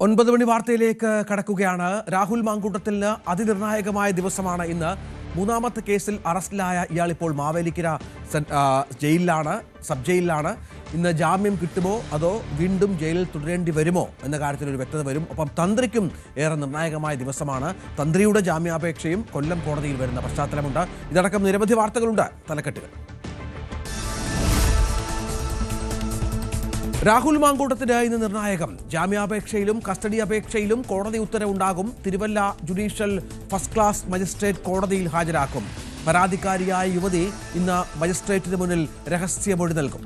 9 മണി വാർത്തയിലേക്ക് കടക്കുകയാണ്. രാഹുൽ മാങ്കൂട്ടത്തിന് അതിനിർണായകമായ ദിവസമാണ് ഇന്ന്. മൂന്നാമത്തെ കേസിൽ അറസ്റ്റിലായ ഇയാൾ ഇപ്പോൾ മാവേലിക്കര ജയിലിലാണ്, സബ് ജയിലിലാണ്. ഇന്ന് ജാമ്യം കിട്ടുമോ അതോ വീണ്ടും ജയിലിൽ തുടരേണ്ടി വരുമോ എന്ന കാര്യത്തിൽ ഒരു വ്യക്തത വരും. ഒപ്പം തന്ത്രിക്കും ഏറെ നിർണായകമായ ദിവസമാണ്. തന്ത്രിയുടെ ജാമ്യാപേക്ഷയും കൊല്ലം കോടതിയിൽ വരുന്ന പശ്ചാത്തലമുണ്ട്. ഇതടക്കം നിരവധി വാർത്തകളുണ്ട്. തലക്കെട്ടുകൾ. രാഹുൽ മാങ്കൂട്ടത്തിന് ഇന്ന് നിർണായകം. ജാമ്യാപേക്ഷയിലും കസ്റ്റഡി അപേക്ഷയിലും കോടതി ഉത്തരവുണ്ടാകും. Thiruvalla judicial first class magistrate കോടതിയിൽ ഹാജരാക്കും. പരാതിക്കാരിയായ യുവതി ഇന്ന് മജിസ്ട്രേറ്റിന് മുന്നിൽ രഹസ്യമൊഴി നൽകും.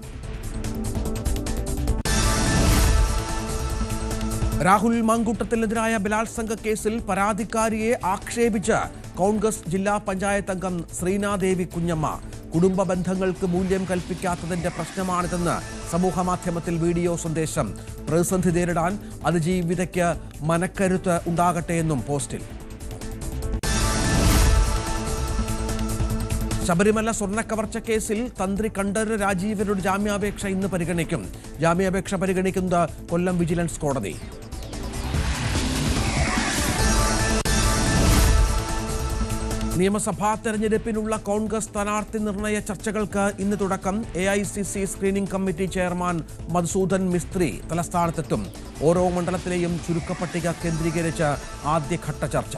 രാഹുൽ മാങ്കൂട്ടത്തിനെതിരായ ബലാത്സംഗ കേസിൽ പരാതിക്കാരിയെ ആക്ഷേപിച്ച് കോൺഗ്രസ് ജില്ലാ പഞ്ചായത്ത് അംഗം ശ്രീനാദേവി കുഞ്ഞമ്മ. കുടുംബ ബന്ധങ്ങൾക്ക് മൂല്യം കൽപ്പിക്കാത്തതിന്റെ പ്രശ്നമാണിതെന്ന് സമൂഹമാധ്യമത്തിൽ വീഡിയോ സന്ദേശം. പ്രതിസന്ധി നേരിടാൻ അതിജീവിതയ്ക്ക് മനക്കരുത്ത് ഉണ്ടാകട്ടെ എന്നും പോസ്റ്റിൽ. ശബരിമല സ്വർണ്ണക്കവർച്ച കേസിൽ തന്ത്രി കണ്ഠരര് രാജീവരുടെ ജാമ്യാപേക്ഷ ഇന്ന് പരിഗണിക്കും. ജാമ്യാപേക്ഷ പരിഗണിക്കുന്നത് കൊല്ലം വിജിലൻസ് കോടതി. നിയമസഭാ തെരഞ്ഞെടുപ്പിനുള്ള കോൺഗ്രസ് സ്ഥാനാർത്ഥി നിർണയ ചർച്ചകൾക്ക് ഇന്ന് തുടക്കം. AICC screening committee chairman Madhusudan Mistry തലസ്ഥാനത്തെത്തും. ഓരോ മണ്ഡലത്തിലെയും ചുരുക്കപ്പട്ടിക കേന്ദ്രീകരിച്ച് ആദ്യഘട്ട ചർച്ച.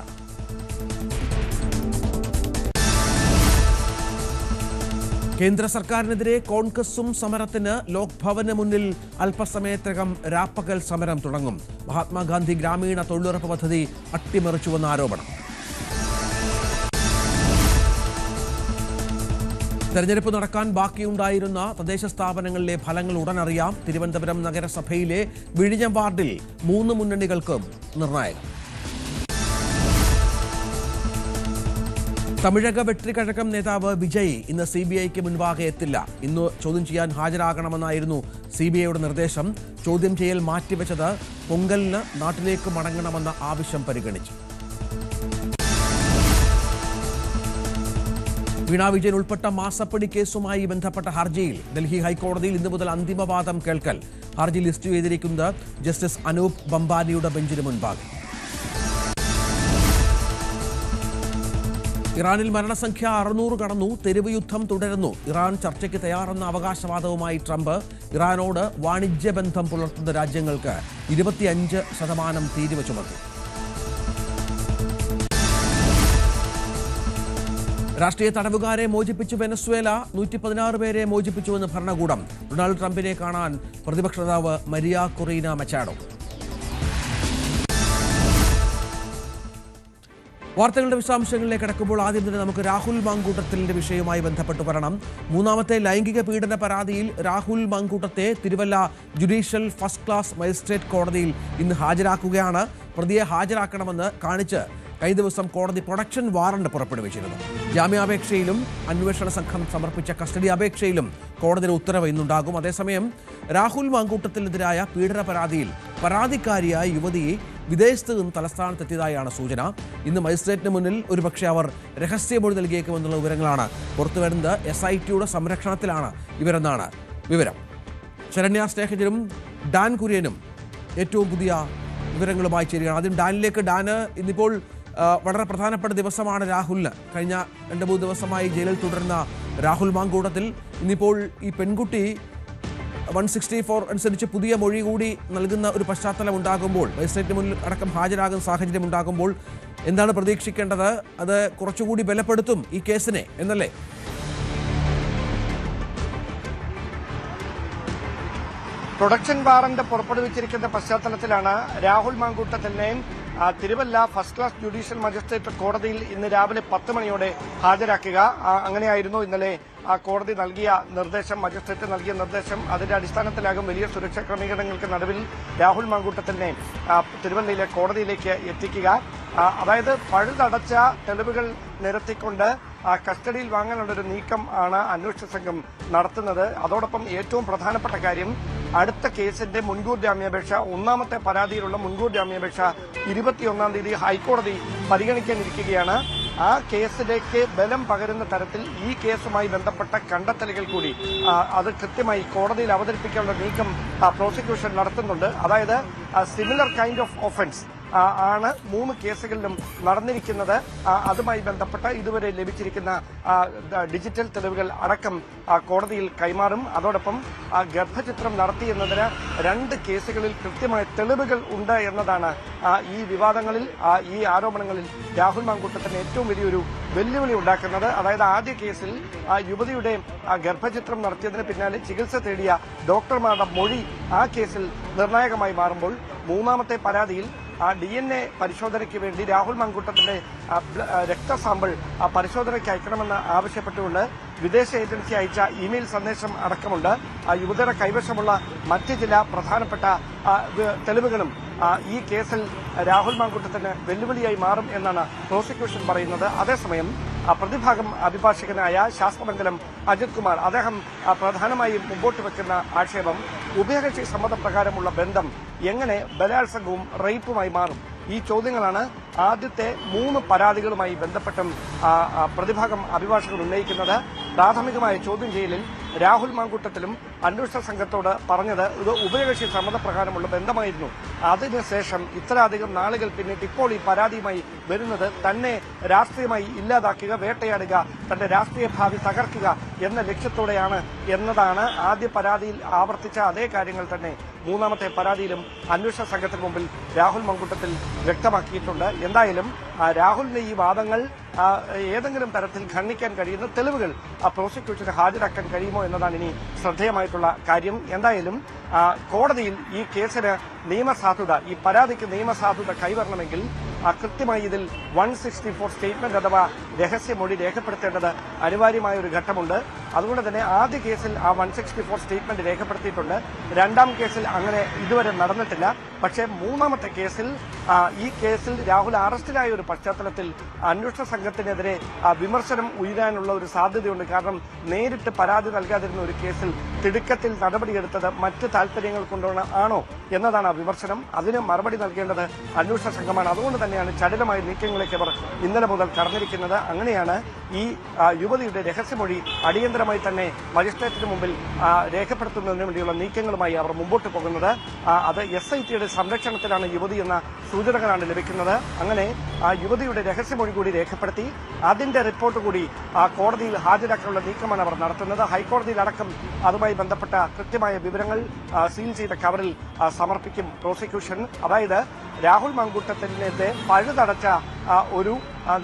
കേന്ദ്ര സർക്കാരിനെതിരെ കോൺഗ്രസും സമരത്തിന്. ലോക്ഭവന് മുന്നിൽ അല്പസമയത്തിനകം രാപ്പകൽ സമരം തുടങ്ങും. മഹാത്മാഗാന്ധി ഗ്രാമീണ തൊഴിലുറപ്പ് പദ്ധതി അട്ടിമറിച്ചുവെന്ന ആരോപണം. തെരഞ്ഞെടുപ്പ് നടക്കാൻ ബാക്കിയുണ്ടായിരുന്ന തദ്ദേശ സ്ഥാപനങ്ങളിലെ ഫലങ്ങൾ ഉടനറിയാം. തിരുവനന്തപുരം നഗരസഭയിലെ വിഴിഞ്ഞം വാർഡിൽ 3 മുന്നണികൾക്കും നിർണായകം. തമിഴക വെട്രിക്കഴകം നേതാവ് വിജയ് ഇന്ന് CBIക്ക് മുൻപാകെ എത്തില്ല. ഇന്ന് ചോദ്യം ചെയ്യാൻ ഹാജരാകണമെന്നായിരുന്നു CBIയുടെ നിർദ്ദേശം. ചോദ്യം ചെയ്യൽ മാറ്റിവെച്ചത് പൊങ്കലിന് നാട്ടിലേക്ക് മടങ്ങണമെന്ന ആവശ്യം പരിഗണിച്ചു. വീണ വിജയൻ ഉൾപ്പെട്ട മാസപ്പടി കേസുമായി ബന്ധപ്പെട്ട ഹർജിയിൽ ഡൽഹി ഹൈക്കോടതിയിൽ ഇന്നു മുതൽ അന്തിമവാദം കേൾക്കൽ. ഹർജി ലിസ്റ്റ് ചെയ്തിരിക്കുന്നത് ജസ്റ്റിസ് അനൂപ് ബംബാനിയുടെ ബെഞ്ചിന് മുൻപാകെ. ഇറാനിൽ മരണസംഖ്യ 600 കടന്നു. തെരുവ് യുദ്ധം തുടരുന്നു. ഇറാൻ ചർച്ചയ്ക്ക് തയ്യാറെന്ന അവകാശവാദവുമായി ട്രംപ്. ഇറാനോട് വാണിജ്യ ബന്ധം പുലർത്തുന്ന രാജ്യങ്ങൾക്ക് 25% തീരുവ ചുമത്തി. രാഷ്ട്രീയ തടവുകാരെ മോചിപ്പിച്ചു വെനസ്വേല. 116 പേരെ മോചിപ്പിച്ചുവെന്ന് ഭരണകൂടം. ഡൊണാൾഡ് ട്രംപിനെ കാണാൻ പ്രതിപക്ഷ നേതാവ് മരിയ കൊറീന മച്ചാഡോ. വാർത്തകളുടെ വിശദാംശങ്ങളിലേക്ക് കടക്കുമ്പോൾ ആദ്യം തന്നെ നമുക്ക് രാഹുൽ മാങ്കൂട്ടത്തിന്റെ വിഷയവുമായി ബന്ധപ്പെട്ട് പറയണം. മൂന്നാമത്തെ ലൈംഗിക പീഡന പരാതിയിൽ രാഹുൽ മാങ്കൂട്ടത്തെ Thiruvalla judicial first class magistrate കോടതിയിൽ ഇന്ന് ഹാജരാക്കുകയാണ്. പ്രതിയെ ഹാജരാക്കണമെന്ന് കാണിച്ച് കഴിഞ്ഞ ദിവസം കോടതി പ്രൊഡക്ഷൻ വാറണ്ട് പുറപ്പെടുവിച്ചിരുന്നു. ജാമ്യാപേക്ഷയിലും അന്വേഷണ സംഘം സമർപ്പിച്ച കസ്റ്റഡി അപേക്ഷയിലും കോടതിയുടെ ഉത്തരവ് ഇന്നുണ്ടാകും. അതേസമയം രാഹുൽ മാങ്കൂട്ടത്തിനെതിരായ പീഡന പരാതിയിൽ പരാതിക്കാരിയായ യുവതിയെ വിദേശത്ത് നിന്ന് തലസ്ഥാനത്തെത്തിയതായാണ് സൂചന. ഇന്ന് മജിസ്ട്രേറ്റിന് മുന്നിൽ ഒരുപക്ഷെ അവർ രഹസ്യമൊഴി നൽകിയേക്കുമെന്നുള്ള വിവരങ്ങളാണ് പുറത്തുവരുന്നത്. SITയുടെ സംരക്ഷണത്തിലാണ് ഇവരെന്നാണ് വിവരം. ശരണ്യ സ്നേഹജനും ഡാൻ കുര്യനും ഏറ്റവും പുതിയ വിവരങ്ങളുമായി ചേരുകയാണ്. ആദ്യം ഡാനിലേക്ക്. ഡാന്, ഇന്നിപ്പോൾ വളരെ പ്രധാനപ്പെട്ട ദിവസമാണ് രാഹുലിന്. കഴിഞ്ഞ 2-3 ദിവസമായി ജയിലിൽ തുടരുന്ന രാഹുൽ മാങ്കൂട്ടത്തിൽ ഇന്നിപ്പോൾ ഈ പെൺകുട്ടി 164 അനുസരിച്ച് പുതിയ മൊഴി കൂടി നൽകുന്ന ഒരു പശ്ചാത്തലം ഉണ്ടാകുമ്പോൾ, മജിസ്ട്രേറ്റിന് മുന്നിൽ അടക്കം ഹാജരാകുന്ന സാഹചര്യം ഉണ്ടാകുമ്പോൾ എന്താണ് പ്രതീക്ഷിക്കേണ്ടത്? അത് കുറച്ചുകൂടി ബലപ്പെടുത്തും ഈ കേസിനെ എന്നല്ലേ? പ്രൊഡക്ഷൻ വാറന്റ് പുറപ്പെടുവിച്ചിരിക്കുന്ന പശ്ചാത്തലത്തിലാണ് രാഹുൽ മാങ്കൂട്ടത്തിനെയും Thiruvalla first class judicial magistrate കോടതിയിൽ ഇന്ന് രാവിലെ 10 മണിയോടെ ഹാജരാക്കുക. അങ്ങനെയായിരുന്നു ഇന്നലെ കോടതി നൽകിയ നിർദ്ദേശം, മജിസ്ട്രേറ്റ് നൽകിയ നിർദ്ദേശം. അതിന്റെ അടിസ്ഥാനത്തിലാകും വലിയ സുരക്ഷാ ക്രമീകരണങ്ങൾക്ക് നടുവിൽ രാഹുൽ മാങ്കൂട്ടത്തിനെ തിരുവല്ലയിലെ കോടതിയിലേക്ക് എത്തിക്കുക. അതായത് പഴുതടച്ച തെളിവുകൾ നിരത്തിക്കൊണ്ട് കസ്റ്റഡിയിൽ വാങ്ങാനുള്ളൊരു നീക്കം ആണ് അന്വേഷണ സംഘം നടത്തുന്നത്. അതോടൊപ്പം ഏറ്റവും പ്രധാനപ്പെട്ട കാര്യം, അടുത്ത കേസിന്റെ മുൻകൂർ ജാമ്യാപേക്ഷ, ഒന്നാമത്തെ പരാതിയിലുള്ള മുൻകൂർ ജാമ്യാപേക്ഷ 21-ാം തീയതി ഹൈക്കോടതി പരിഗണിക്കാനിരിക്കുകയാണ്. ആ കേസിലേക്ക് ബലം പകരുന്ന തരത്തിൽ ഈ കേസുമായി ബന്ധപ്പെട്ട കണ്ടെത്തലുകൾ കൂടി അത് കൃത്യമായി കോടതിയിൽ അവതരിപ്പിക്കാനുള്ള നീക്കം പ്രോസിക്യൂഷൻ നടത്തുന്നുണ്ട്. അതായത് സിമിലർ കൈൻഡ് ഓഫ് ഒഫൻസ് ആണ് 3 കേസുകളിലും നടന്നിരിക്കുന്നത്. അതുമായി ബന്ധപ്പെട്ട ഇതുവരെ ലഭിച്ചിരിക്കുന്ന ഡിജിറ്റൽ തെളിവുകൾ അടക്കം കോടതിയിൽ കൈമാറും. അതോടൊപ്പം ഗർഭചിത്രം നടത്തിയെന്നതിന് 2 കേസുകളിൽ കൃത്യമായ തെളിവുകൾ ഉണ്ട് എന്നതാണ് ഈ വിവാദങ്ങളിൽ ഈ ആരോപണങ്ങളിൽ രാഹുൽ മാങ്കൂട്ടത്തിന് ഏറ്റവും വലിയൊരു വെല്ലുവിളി ഉണ്ടാക്കുന്നത്. അതായത് ആദ്യ കേസിൽ യുവതിയുടെ ഗർഭചിത്രം നടത്തിയതിന് പിന്നാലെ ചികിത്സ തേടിയ ഡോക്ടർമാരുടെ മൊഴി ആ കേസിൽ നിർണായകമായി മാറുമ്പോൾ മൂന്നാമത്തെ പരാതിയിൽ DNA പരിശോധനയ്ക്ക് വേണ്ടി രാഹുൽ മാങ്കൂട്ടത്തിന്റെ രക്തസാമ്പിൾ പരിശോധനയ്ക്ക് അയക്കണമെന്ന് ആവശ്യപ്പെട്ടുകൊണ്ട് വിദേശ ഏജൻസി അയച്ച ഇമെയിൽ സന്ദേശം അടക്കമുണ്ട്. യുവതിയുടെ കൈവശമുള്ള മറ്റ് ചില പ്രധാനപ്പെട്ട തെളിവുകളും ഈ കേസിൽ രാഹുൽ മാങ്കൂട്ടത്തിന് വെല്ലുവിളിയായി മാറും എന്നാണ് പ്രോസിക്യൂഷൻ പറയുന്നത്. അതേസമയം പ്രതിഭാഗം അഭിഭാഷകനായ ശാസ്ത്രമംഗലം അജിത് കുമാർ അദ്ദേഹം പ്രധാനമായും മുമ്പോട്ട് വെക്കുന്ന ആക്ഷേപം ഉഭയകക്ഷി സമ്മതപ്രകാരമുള്ള ബന്ധം എങ്ങനെ ബലാത്സംഗവും റേപ്പുമായി മാറും. ഈ ചോദ്യങ്ങളാണ് ആദ്യത്തെ 3 പരാതികളുമായി ബന്ധപ്പെട്ടും പ്രതിഭാഗം അഭിഭാഷകർ ഉന്നയിക്കുന്നത്. പ്രാഥമികമായ ചോദ്യം ചെയ്യലിൽ രാഹുൽ മാങ്കൂട്ടത്തിലും അന്വേഷണ സംഘത്തോട് പറഞ്ഞത് ഇത് ഉഭയകക്ഷി സമ്മതപ്രകാരമുള്ള ബന്ധമായിരുന്നു. അതിനുശേഷം ഇത്രയധികം നാളുകൾ പിന്നിട്ട് ഇപ്പോൾ ഈ പരാതിയുമായി വരുന്നത് തന്നെ രാഷ്ട്രീയമായി ഇല്ലാതാക്കുക, വേട്ടയാടുക, തന്റെ രാഷ്ട്രീയ ഭാവി തകർക്കുക എന്ന ലക്ഷ്യത്തോടെയാണ് എന്നതാണ് ആദ്യ പരാതിയിൽ ആവർത്തിച്ച അതേ കാര്യങ്ങൾ തന്നെ മൂന്നാമത്തെ പരാതിയിലും അന്വേഷണ സംഘത്തിന് മുമ്പിൽ രാഹുൽ മാങ്കൂട്ടത്തിൽ വ്യക്തമാക്കിയിട്ടുണ്ട്. എന്തായാലും രാഹുലിന്റെ ഈ വാദങ്ങൾ ഏതെങ്കിലും തരത്തിൽ ഖണ്ഡിക്കാൻ കഴിയുന്ന തെളിവുകൾ പ്രോസിക്യൂഷന് ഹാജരാക്കാൻ കഴിയുമോ എന്നതാണ് ഇനി ശ്രദ്ധേയമായിട്ടുള്ള കാര്യം. എന്തായാലും കോടതിയിൽ ഈ കേസിന് നിയമസാധുത, ഈ പരാതിക്ക് നിയമസാധുത കൈവരണമെങ്കിൽ കൃത്യമായി ഇതിൽ 164 സ്റ്റേറ്റ്മെന്റ് അഥവാ രഹസ്യമൊഴി രേഖപ്പെടുത്തേണ്ടത് അനിവാര്യമായ ഒരു ഘട്ടമുണ്ട്. അതുകൊണ്ട് തന്നെ ആദ്യ കേസിൽ ആ 164 സ്റ്റേറ്റ്മെന്റ് രേഖപ്പെടുത്തിയിട്ടുണ്ട്. രണ്ടാം കേസിൽ അങ്ങനെ ഇതുവരെ നടന്നിട്ടില്ല. പക്ഷേ മൂന്നാമത്തെ കേസിൽ ഈ കേസിൽ രാഹുൽ അറസ്റ്റിലായ ഒരു പശ്ചാത്തലത്തിൽ അന്വേഷണ സംഘത്തിനെതിരെ വിമർശനം ഉയരാനുള്ള ഒരു സാധ്യതയുണ്ട്. കാരണം നേരിട്ട് പരാതി നൽകാതിരുന്ന ഒരു കേസിൽ തിടുക്കത്തിൽ നടപടിയെടുത്തത് മറ്റ് താൽപര്യങ്ങൾ കൊണ്ടാണോ എന്നതാണ് വിമർശനം. അതിന് മറുപടി നൽകേണ്ടത് അന്വേഷണ സംഘമാണ്. അതുകൊണ്ട് തന്നെയാണ് ചടുലമായ നീക്കങ്ങളിലേക്ക് അവർ ഇന്നലെ മുതൽ കടന്നിരിക്കുന്നത്. അങ്ങനെയാണ് ഈ യുവതിയുടെ രഹസ്യമൊഴി അടിയന്തരമായി തന്നെ മജിസ്ട്രേറ്റിന് മുമ്പിൽ രേഖപ്പെടുത്തുന്നതിന് വേണ്ടിയുള്ള നീക്കങ്ങളുമായി അവർ മുമ്പോട്ട് പോകുന്നത്. അത് SITയുടെ സംരക്ഷണത്തിലാണ് യുവതി എന്ന സൂചനകളാണ് ലഭിക്കുന്നത്. അങ്ങനെ യുവതിയുടെ രഹസ്യമൊഴി കൂടി രേഖപ്പെടുത്തി അതിന്റെ റിപ്പോർട്ട് കൂടി കോടതിയിൽ ഹാജരാക്കാനുള്ള നീക്കമാണ് അവർ നടത്തുന്നത്. ഹൈക്കോടതിയിലടക്കം അതുമായി ബന്ധപ്പെട്ട കൃത്യമായ വിവരങ്ങൾ സീൽ ചെയ്ത കവറിൽ സമർപ്പിക്കും പ്രോസിക്യൂഷൻ. അതായത് രാഹുൽ മാങ്കൂട്ടത്തിനെതിരെ പഴുതടച്ച ഒരു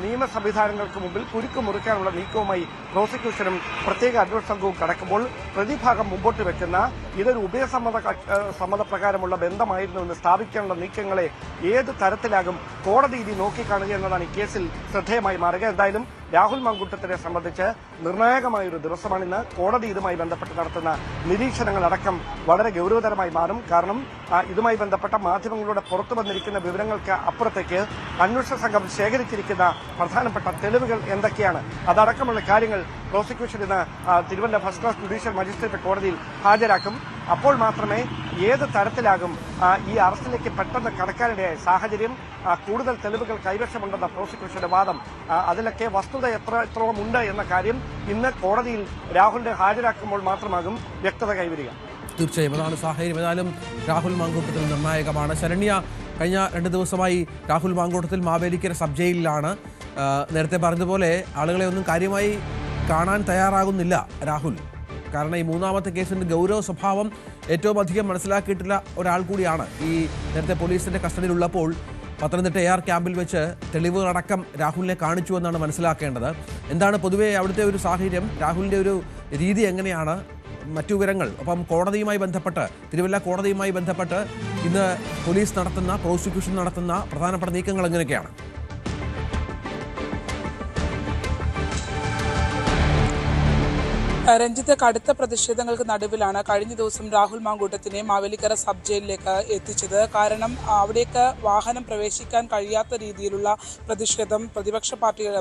നിയമ സംവിധാനങ്ങൾക്ക് മുമ്പിൽ കുരുക്ക് മുറിക്കാനുള്ള നീക്കവുമായി പ്രോസിക്യൂഷനും പ്രത്യേക അന്വേഷണ സംഘവും കടക്കുമ്പോൾ പ്രതിഭാഗം മുമ്പോട്ട് വെക്കുന്ന ഇതൊരു സമ്മതപ്രകാരമുള്ള ബന്ധമായിരുന്നു എന്ന് സ്ഥാപിക്കാനുള്ള നീക്കങ്ങളെ ഏത് തരത്തിലാകും കോടതി ഇനി നോക്കിക്കാണുക എന്നതാണ് ഈ കേസിൽ ശ്രദ്ധേയമായി മാറുക. എന്തായാലും രാഹുൽ മാങ്കൂട്ടത്തിനെ സംബന്ധിച്ച് നിർണായകമായൊരു ദിവസമാണിന്ന്. കോടതി ഇതുമായി ബന്ധപ്പെട്ട് നടത്തുന്ന നിരീക്ഷണങ്ങളടക്കം വളരെ ഗൌരവതരമായി മാറും. കാരണം ഇതുമായി ബന്ധപ്പെട്ട മാധ്യമങ്ങളിലൂടെ പുറത്തു വന്നിരിക്കുന്ന വിവരങ്ങൾക്ക് അപ്പുറത്തേക്ക് അന്വേഷണ സംഘം ശേഖരിച്ചിരിക്കുന്ന പ്രധാനപ്പെട്ട തെളിവുകൾ എന്തൊക്കെയാണ്, അതടക്കമുള്ള കാര്യങ്ങൾ പ്രോസിക്യൂഷൻ ഇന്ന് Thiruvalla first class judicial magistrate കോടതിയിൽ ഹാജരാക്കും. അപ്പോൾ മാത്രമേ ഏത് തരത്തിലാകും ഈ അറസ്റ്റിലേക്ക് പെട്ടെന്ന് കടക്കാനിടയായ സാഹചര്യം, കൂടുതൽ തെളിവുകൾ കൈവശമുണ്ടെന്ന പ്രോസിക്യൂഷന്റെ വാദം, അതിലൊക്കെ വസ്തുത എത്രത്തോളം ഉണ്ട് എന്ന കാര്യം ഇന്ന് കോടതിയിൽ രാഹുലിനെ ഹാജരാക്കുമ്പോൾ മാത്രമാകും വ്യക്തത കൈവരിക. തീർച്ചയായും അതാണ് സാഹചര്യം. ഏതായാലും രാഹുൽ മാങ്കൂട്ടത്തിൽ നിർണായകമാണ്. ശരണ്യ, കഴിഞ്ഞ 2 ദിവസമായി രാഹുൽ മാങ്കൂട്ടത്തിൽ മാവേലിക്കര സബ് ജയിലിലാണ്. നേരത്തെ പറഞ്ഞതുപോലെ ആളുകളെ ഒന്നും കാര്യമായി കാണാൻ തയ്യാറാകുന്നില്ല രാഹുൽ. കാരണം ഈ മൂന്നാമത്തെ കേസിന്റെ ഗൗരവ സ്വഭാവം ഏറ്റവും അധികം മനസ്സിലാക്കിയിട്ടുള്ള ഒരാൾ കൂടിയാണ്. ഈ നേരത്തെ പോലീസിന്റെ കസ്റ്റഡിയിലുള്ളപ്പോൾ പത്തനംതിട്ട AR ക്യാമ്പിൽ വെച്ച് തെളിവുകളടക്കം രാഹുലിനെ കാണിച്ചു എന്നാണ് മനസ്സിലാക്കേണ്ടത്. എന്താണ് പൊതുവെ അവിടുത്തെ ഒരു സാഹചര്യം, രാഹുലിന്റെ ഒരു രീതി എങ്ങനെയാണ്, മറ്റു വിവരങ്ങൾ, ഒപ്പം കോടതിയുമായി ബന്ധപ്പെട്ട്, തിരുവല്ല കോടതിയുമായി ബന്ധപ്പെട്ട് ഇന്ന് പോലീസ് നടത്തുന്ന, പ്രോസിക്യൂഷൻ നടത്തുന്ന പ്രധാനപ്പെട്ട നീക്കങ്ങൾ എങ്ങനെയൊക്കെയാണ്? രഞ്ജിത്ത്, കടുത്ത പ്രതിഷേധങ്ങൾക്ക് നടുവിലാണ് കഴിഞ്ഞ ദിവസം രാഹുൽ മാങ്കൂട്ടത്തിനെ മാവേലിക്കര സബ് ജയിലിലേക്ക് എത്തിച്ചത്. കാരണം അവിടേക്ക് വാഹനം പ്രവേശിക്കാൻ കഴിയാത്ത രീതിയിലുള്ള പ്രതിഷേധം പ്രതിപക്ഷ പാർട്ടികൾ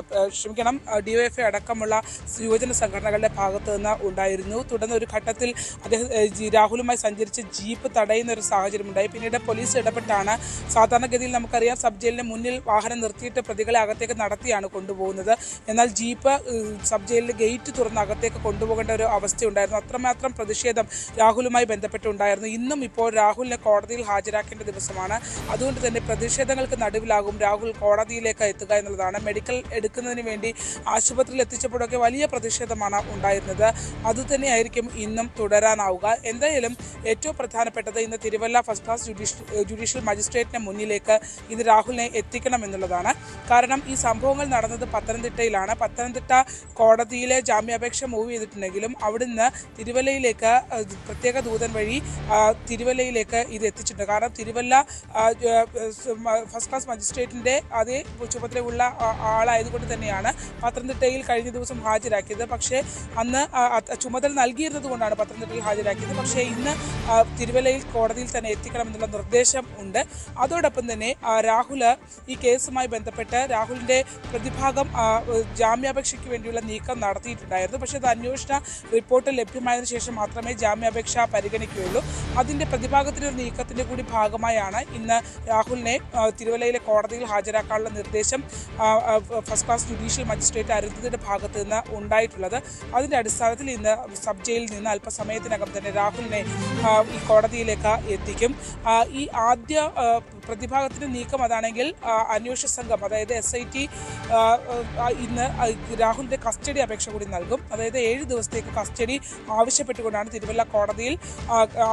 ഡിവൈഎഫ്ഐ അടക്കമുള്ള യുവജന സംഘടനകളുടെ ഭാഗത്തു നിന്ന് ഉണ്ടായിരുന്നു. തുടർന്ന് ഒരു ഘട്ടത്തിൽ രാഹുലുമായി സഞ്ചരിച്ച ജീപ്പ് തടയുന്ന ഒരു സാഹചര്യമുണ്ടായി. പിന്നീട് പോലീസ് ഇടപെട്ടാണ്, സാധാരണഗതിയിൽ നമുക്കറിയാം സബ് ജയിലിന് മുന്നിൽ വാഹനം നിർത്തിയിട്ട് പ്രതികളെ അകത്തേക്ക് നടത്തിയാണ് കൊണ്ടുപോകുന്നത്. എന്നാൽ ജീപ്പ് സബ് ജയിലിന്റെ ഗേറ്റ് തുറന്ന് അകത്തേക്ക് കൊണ്ടുപോകേണ്ട ഒരു അവസ്ഥയുണ്ടായിരുന്നു. അത്രമാത്രം പ്രതിഷേധം രാഹുലുമായി ബന്ധപ്പെട്ടുണ്ടായിരുന്നു. ഇന്നും ഇപ്പോൾ രാഹുലിനെ കോടതിയിൽ ഹാജരാക്കേണ്ട ദിവസമാണ്. അതുകൊണ്ട് തന്നെ പ്രതിഷേധങ്ങൾക്ക് നടുവിലാകും രാഹുൽ കോടതിയിലേക്ക് എത്തുക എന്നുള്ളതാണ്. മെഡിക്കൽ എടുക്കുന്നതിന് വേണ്ടി ആശുപത്രിയിൽ എത്തിച്ചപ്പോഴൊക്കെ വലിയ പ്രതിഷേധമാണ് ഉണ്ടായിരുന്നത്. അതുതന്നെയായിരിക്കും ഇന്നും തുടരാനാവുക. എന്തായാലും ഏറ്റവും പ്രധാനപ്പെട്ടത് ഇന്ന് തിരുവല്ല ഫസ്റ്റ് ക്ലാസ് ജുഡീഷ്യൽ മജിസ്ട്രേറ്റിന് മുന്നിലേക്ക് ഇന്ന് രാഹുലിനെ എത്തിക്കണം എന്നുള്ളതാണ്. കാരണം ഈ സംഭവങ്ങൾ നടന്നത് പത്തനംതിട്ടയിലാണ്. പത്തനംതിട്ട കോടതിയിലെ ജാമ്യാപേക്ഷ മൂവ് ചെയ്തിട്ടുണ്ടെങ്കിലും അവിടുന്ന് തിരുവല്ലയിലേക്ക് പ്രത്യേക ദൂതൻ വഴി തിരുവല്ലയിലേക്ക് ഇത് എത്തിച്ചിട്ടുണ്ട്. കാരണം തിരുവല്ല ഫസ്റ്റ് ക്ലാസ് മജിസ്ട്രേറ്റിൻ്റെ അതേ ചുമതലയുള്ള ആളായതുകൊണ്ട് തന്നെയാണ് പത്തനംതിട്ടയിൽ കഴിഞ്ഞ ദിവസം ഹാജരാക്കിയത്. പക്ഷേ അന്ന് ചുമതല നൽകിയിരുന്നത് കൊണ്ടാണ് പത്തനംതിട്ടയിൽ ഹാജരാക്കിയത്. പക്ഷേ ഇന്ന് തിരുവല്ലയിൽ കോടതിയിൽ തന്നെ എത്തിക്കണമെന്നുള്ള നിർദ്ദേശം ഉണ്ട്. അതോടൊപ്പം തന്നെ രാഹുൽ ഈ കേസുമായി ബന്ധപ്പെട്ട് രാഹുലിൻ്റെ പ്രതിഭാഗം ജാമ്യാപേക്ഷയ്ക്ക് വേണ്ടിയുള്ള നീക്കം നടത്തിയിട്ടുണ്ടായിരുന്നു. പക്ഷേ അത് അന്വേഷണ റിപ്പോർട്ട് ലഭ്യമായതിനു ശേഷം മാത്രമേ ജാമ്യാപേക്ഷ പരിഗണിക്കുകയുള്ളൂ. അതിൻ്റെ പ്രതിഭാഗത്തിൻ്റെ ഒരു നീക്കത്തിൻ്റെ കൂടി ഭാഗമായാണ് ഇന്ന് രാഹുലിനെ തിരുവല്ലയിലെ കോടതിയിൽ ഹാജരാക്കാനുള്ള നിർദ്ദേശം ഫസ്റ്റ് ക്ലാസ് ജുഡീഷ്യൽ മജിസ്ട്രേറ്റ് അരുന്ധതിയുടെ ഭാഗത്തു നിന്ന് ഉണ്ടായിട്ടുള്ളത്. അതിൻ്റെ അടിസ്ഥാനത്തിൽ ഇന്ന് സബ് ജയിലിൽ നിന്ന് അല്പസമയത്തിനകം തന്നെ രാഹുലിനെ ഈ കോടതിയിലേക്ക് എത്തിക്കും. ഈ ആദ്യ പ്രതിഭാഗത്തിൻ്റെ നീക്കം അതാണെങ്കിൽ അന്വേഷണ സംഘം, അതായത് SIT ഇന്ന് രാഹുലിൻ്റെ കസ്റ്റഡി അപേക്ഷ കൂടി നൽകും. അതായത് 7 ദിവസത്തേക്ക് കസ്റ്റഡി ആവശ്യപ്പെട്ടുകൊണ്ടാണ് തിരുവല്ല കോടതിയിൽ